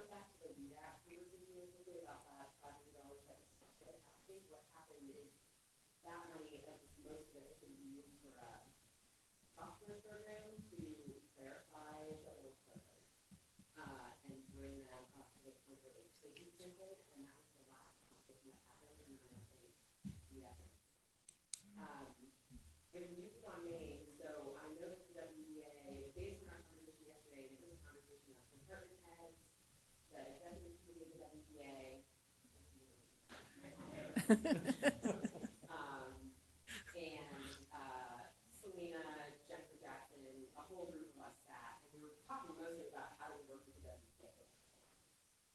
Selena, Jennifer Jackson, a whole group of us sat, and we were talking mostly about how to work with the WPA.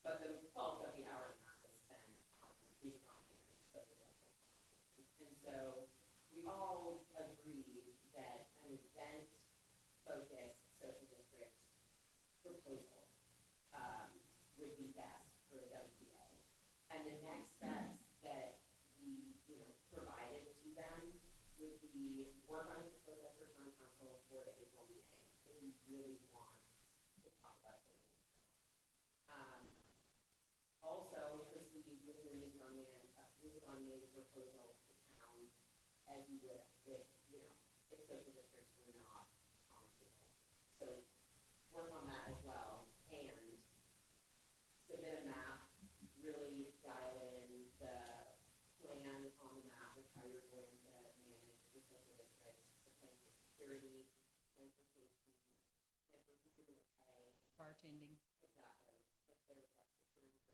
But the bulk of the hour and a half was spent speaking on and so we all agreed that an event-focused social district proposal would be best for the WPA. And the next steps that we, provided to them would be work on the proposal for town council for the April meeting, if we really want to talk about it. Also, proceed with the news on the proposal to town as you would if, if social districts were not on the table. So work on that as well, and submit a map, really dial in the plan on the map of how you're going to manage the social districts, the plan for security, transportation, and for people to pay. Bartending. Exactly. If there's like security.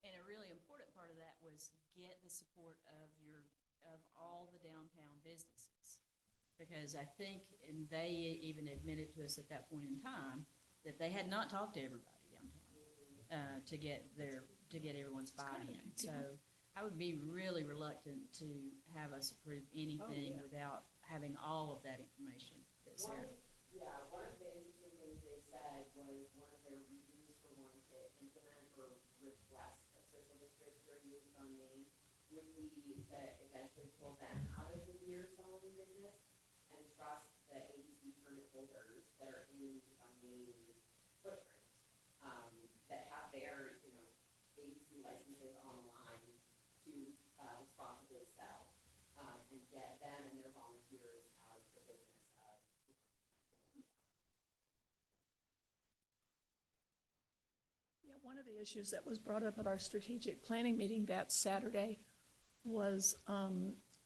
And a really important part of that was get the support of all the downtown businesses. Because I think, and they even admitted to us at that point in time, that they had not talked to everybody downtown, to get everyone's buy-in. So I would be really reluctant to have us approve anything without having all of that information that's there. One of the interesting things they said was one of their reasons for wanting to implement or request a social district for use on Main would be that eventually pull them out of the beer selling business and trust the ABC permit holders that are in the Main footprint, that have their, ABC licenses online to responsibly sell, and get them and their volunteers out of the business of. Yeah, one of the issues that was brought up at our strategic planning meeting that Saturday was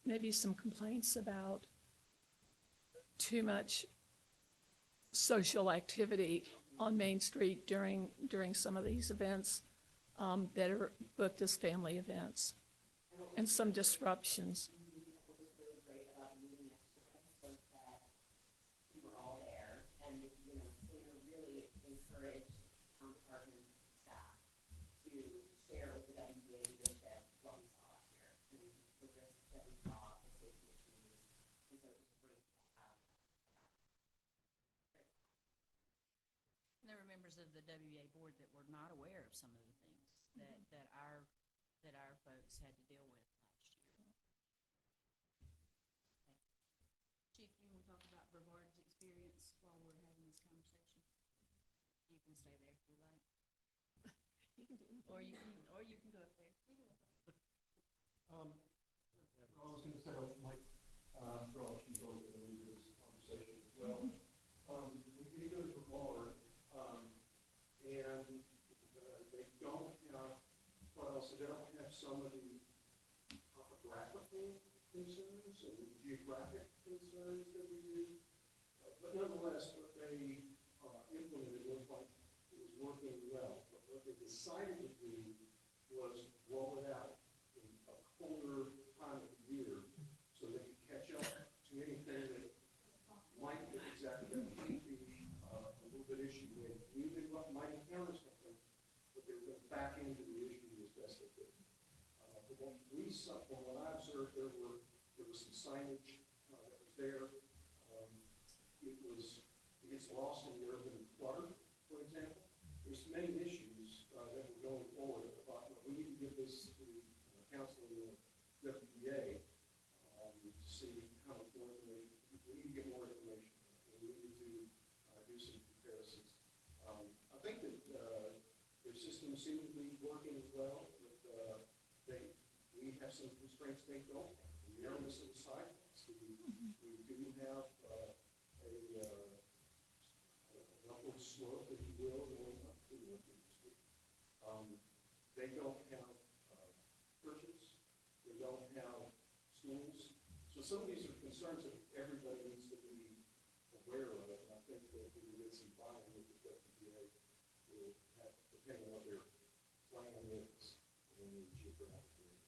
maybe some complaints about too much social activity on Main Street during some of these events that are booked as family events, and some disruptions. And there were members of the WA board that were not aware of some of the things that our folks had to deal with last year. Okay. Chief, you want to talk about Brevard's experience while we're having this conversation? You can stay there if you like. Or you can go up there. some of the topographical concerns and geographic concerns that we do. But nonetheless, what they implemented looked like it was working well. But what they decided to do was roll it out in a colder time of the year so they could catch up to anything that might be exactly that might be a little bit issue. They knew they might encounter something, but they were going to back into the issue as best they could. But what we saw, from what I observed, there was some signage that was there. It gets lost in the urban clutter, for example. There's many issues that were going forward. I thought, well, we need to give this to council and the WBA to see how much more information. We need to get more information. And we need to do some comparisons. I think that their systems seem to be working well. But we have some constraints they don't have. We are missing sidewalks. We do have an upward slope, if you will, going up to the street. They don't have churches. They don't have schools. So some of these are concerns that everybody needs to be aware of. And I think that we will get some buy-in with the WPA will have, depending on what their plan is in the geographic area.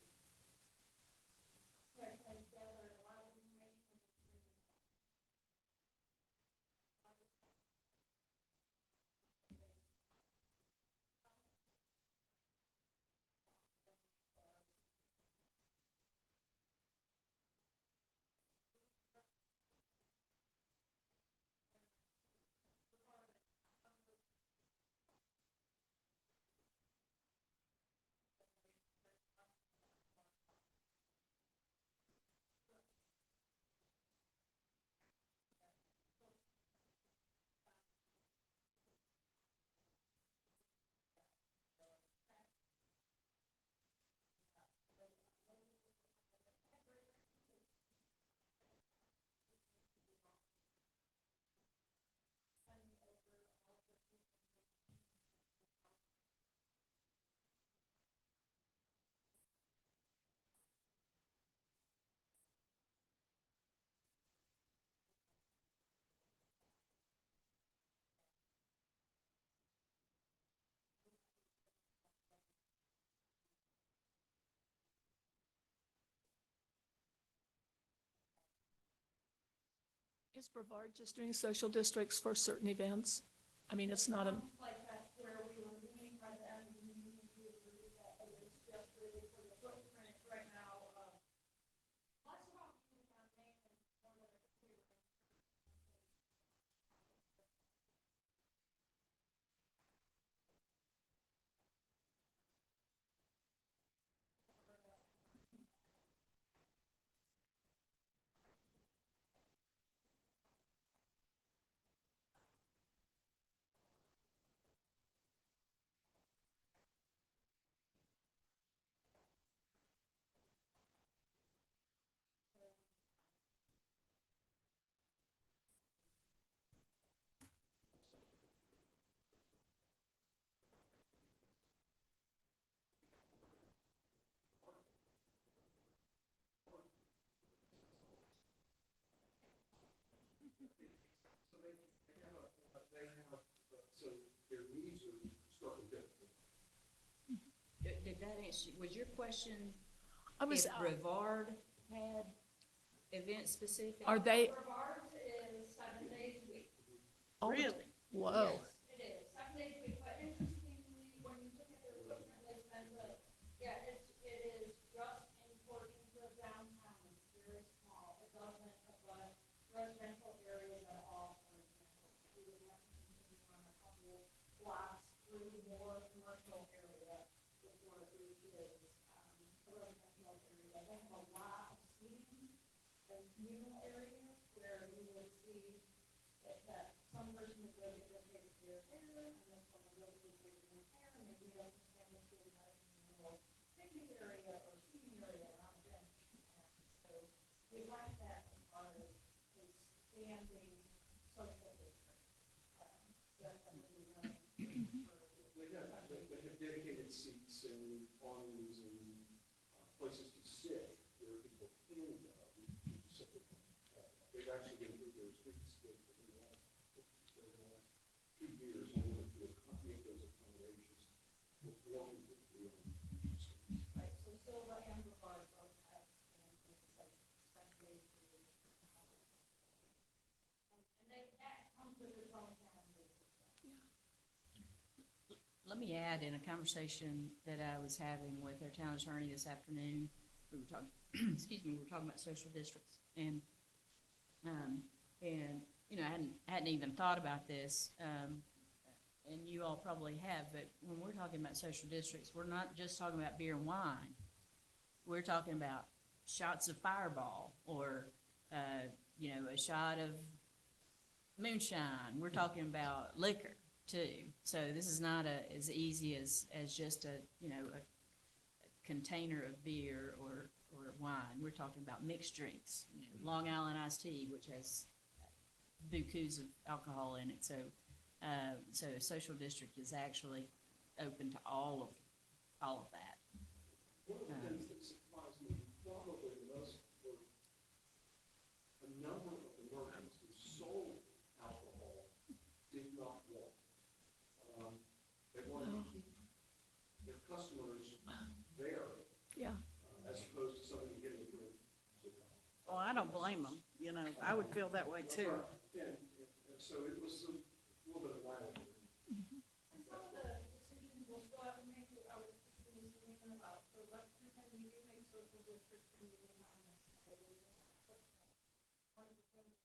Is Brevard just doing social districts for certain events? I mean, it's not a, Like that's where we were leaning by the end, and we agree that it is just really for the footprint right now. Lots of opportunities on Main and one of the two. So their needs are starting different. Did that answer, was your question I was, if Brevard had event specific? are they, Brevard is 7 days a week. oh, Really? whoa. Yes, it is, 7 days a week, but interestingly, when you look at their footprint, they spend the, it is just into the downtown, it's very small, it doesn't affect residential areas at all, for example. We would have to continue on a couple blocks through more commercial area before it reaches, a residential area. They have a lot of seating and communal areas where you would see that some person would go to just take their hair, and then someone goes to take their hair, and maybe they'll just stand up to a nice little picnic area or seating area around the bench. So we like that as far as expanding social district. That's something we want to They have dedicated seats and awnings and places to sit where people can go. They've actually been through their streets for the last 2 years in order to make those accommodations for people to be on. Right, so still the amplified broadcast and especially and that comes with its own challenges. Let me add, in a conversation that I was having with our town attorney this afternoon, we were talking, excuse me, we were talking about social districts, and, you know, I hadn't even thought about this, and you all probably have, but when we're talking about social districts, we're not just talking about beer and wine. We're talking about shots of Fireball, or, you know, a shot of moonshine. We're talking about liquor too. So this is not as easy as just a, you know, a container of beer or wine. We're talking about mixed drinks, you know, Long Island iced tea, which has bukus of alcohol in it. So, so a social district is actually open to all of that. One of the things that surprised me, probably the most, were a number of the merchants who sold alcohol did not want. They wanted to keep their customers there, Yeah. as opposed to somebody getting a drink. Well, I don't blame them, you know, I would feel that way too. And so it was a little bit of wild. And some of the decisions will still have to make, I was thinking about, so let's pretend you do make social districts and you didn't have necessarily. One of the things.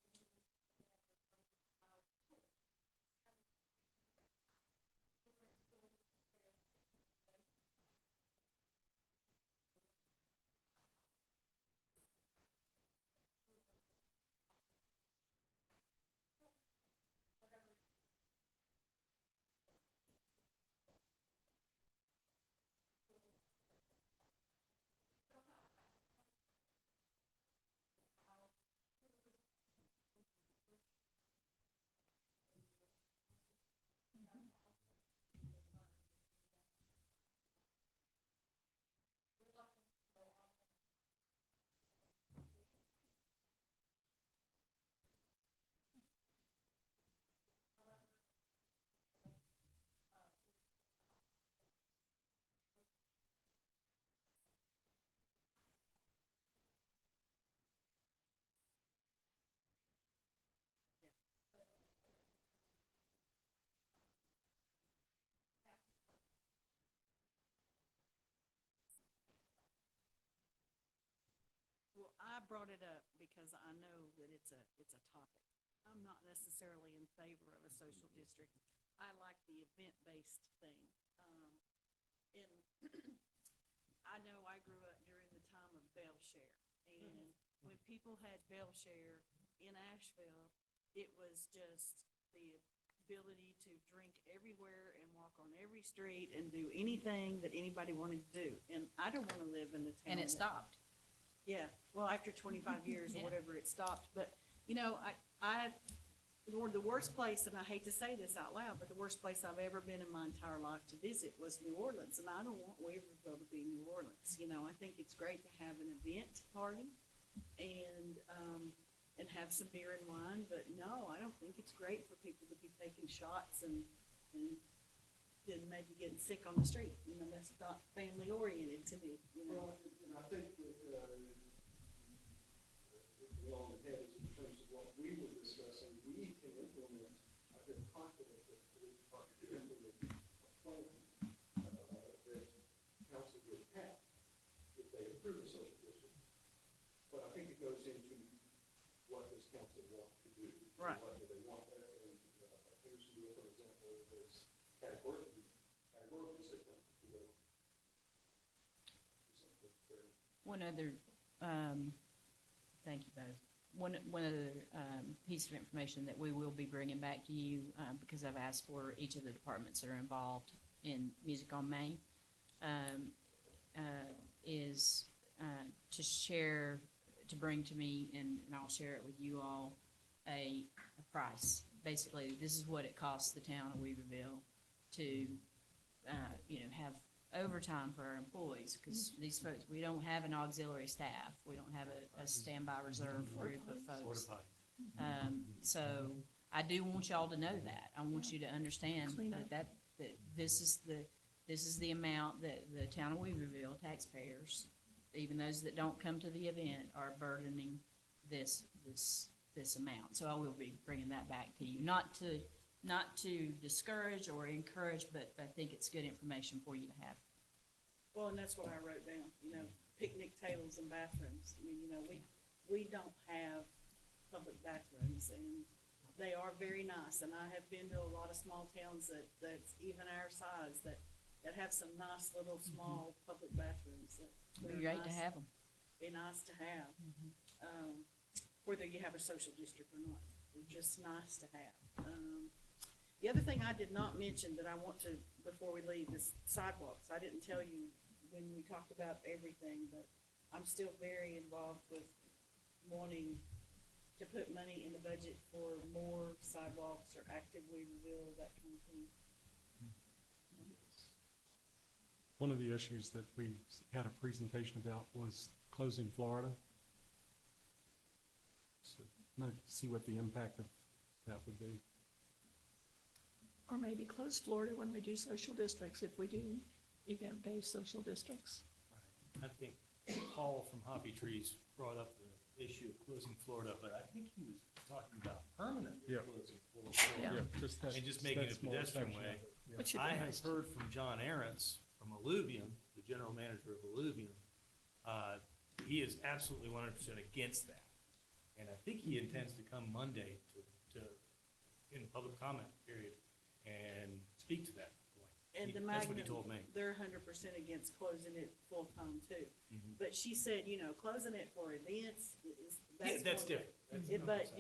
Well, I brought it up because I know that it's a topic. I'm not necessarily in favor of a social district. I like the event-based thing. And I know I grew up during the time of Bell Share. And when people had Bell Share in Asheville, it was just the ability to drink everywhere and walk on every street and do anything that anybody wanted to do. And I don't want to live in the town. And it that- stopped. Yeah, well, after 25 years or Yeah. whatever, it stopped. But, you know, the worst place, and I hate to say this out loud, but the worst place I've ever been in my entire life to visit was New Orleans. And I don't want Weaverville to be New Orleans. You know, I think it's great to have an event party and have some beer and wine. But no, I don't think it's great for people to be taking shots and then maybe getting sick on the street. You know, that's not family oriented to me, you know. Well, and I think that, along the head is in terms of what we were discussing, we can implement, I've been confident that the police department can implement a plan that council would have if they approve the social district. But I think it goes into what does council want to do? Right. What do they want? And here's the other example of this categorically signal, you know. Something very One other, thank you both. One other piece of information that we will be bringing back to you, because I've asked for each of the departments that are involved in Music on Main, is to bring to me, and I'll share it with you all, a price. Basically, this is what it costs the town of Weaverville to, you know, have overtime for our employees, because these folks, we don't have an auxiliary staff. We don't have a standby reserve group of folks. So I do want y'all to know that. I want you to understand that this is the amount that the town of Weaverville taxpayers, even those that don't come to the event, are burdening this amount. So I will be bringing that back to you, not to discourage or encourage, but I think it's good information for you to have. Well, and that's what I wrote down, picnic tables and bathrooms. I mean, we don't have public bathrooms, and they are very nice. And I have been to a lot of small towns that's even our size that have some nice little small public bathrooms. It'd be great to have them. Be nice to have, whether you have a social district or not. They're just nice to have. The other thing I did not mention that I want to, before we leave, is sidewalks. I didn't tell you when we talked about everything, but I'm still very involved with wanting to put money in the budget for more sidewalks or active Weaverville, that kind of thing. One of the issues that we had a presentation about was closing Florida. So, see what the impact of that would be. Or maybe close Florida when we do social districts, if we do event-based social districts. I think Paul from Hoppy Trees brought up the issue of closing Florida, but I think he was talking about permanent closing Florida. Yeah. And just making it a pedestrian way. Which would I be have nice. heard from John Arentz from Alluvium, the general manager of Alluvium. He is absolutely 100% against that. And I think he intends to come Monday to in the public comment period and speak to that point. And the That's what he Magnet, told me. they're 100% against closing it full-time too. Mhm. But she said, closing it for events Yeah, that's one- different. But,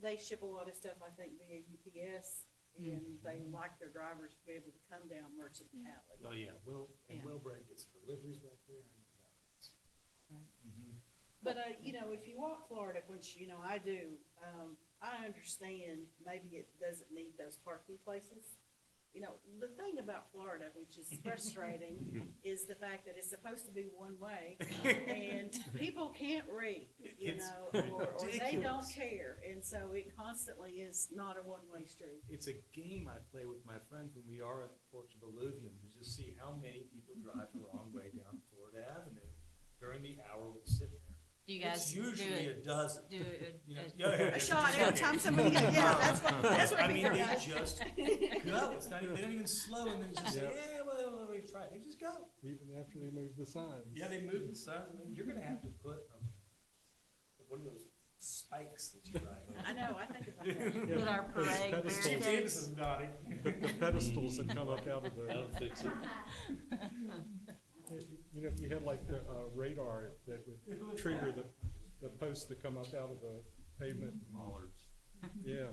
they ship a lot of stuff, I think, via UPS, and they like their drivers to be able to come down Merchant Alley. Oh, yeah, Yeah. Willbrand gets deliveries back there. But, if you walk Florida, which, I do, I understand maybe it doesn't need those parking places. The thing about Florida, which is frustrating, is the fact that it's supposed to be one way, and people can't read, or they don't ridiculous. care, and so it constantly is not a one-way street. It's a game I play with my friends when we are at the Porch of Alluvium to just see how many people drive the wrong way down Florida Avenue during the hour we sit there. Do you guys It's do usually a it? dozen. Do it? A shot every time somebody gets, that's what I we mean, do. they just go. It's not, they don't even slow and then just say, Yeah. well, let me try it. They just go. Even after they move the signs. Yeah, they move the sign. You're gonna have to put, one of those spikes that you ride on. I know, I think about that. Put our parade Pedestals. Jim barricades. Davis is nodding. The pedestals that come up out of That'll the, fix it. if you had like the radar that would trigger the posts that come up out of the pavement. Bollards. Yeah.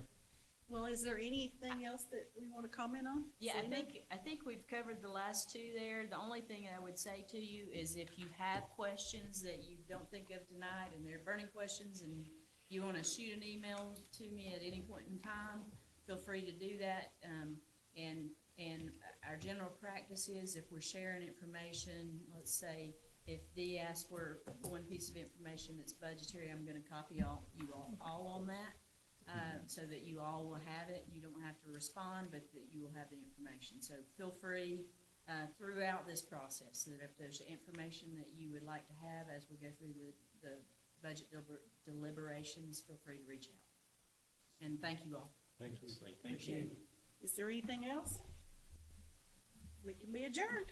Well, is there anything else that we want to comment on? Yeah, Selena? I think we've covered the last two there. The only thing I would say to you is if you have questions that you don't think of tonight and they're burning questions and you want to shoot an email to me at any point in time, feel free to do that. And our general practice is if we're sharing information, let's say if Dee asks for one piece of information that's budgetary, I'm going to copy you all on that. So that you all will have it. You don't have to respond, but that you will have the information. So feel free throughout this process that if there's information that you would like to have as we go through the budget deliberations, feel free to reach out. And thank you all. Thank you. Appreciate it. Is there anything else? We can be adjourned.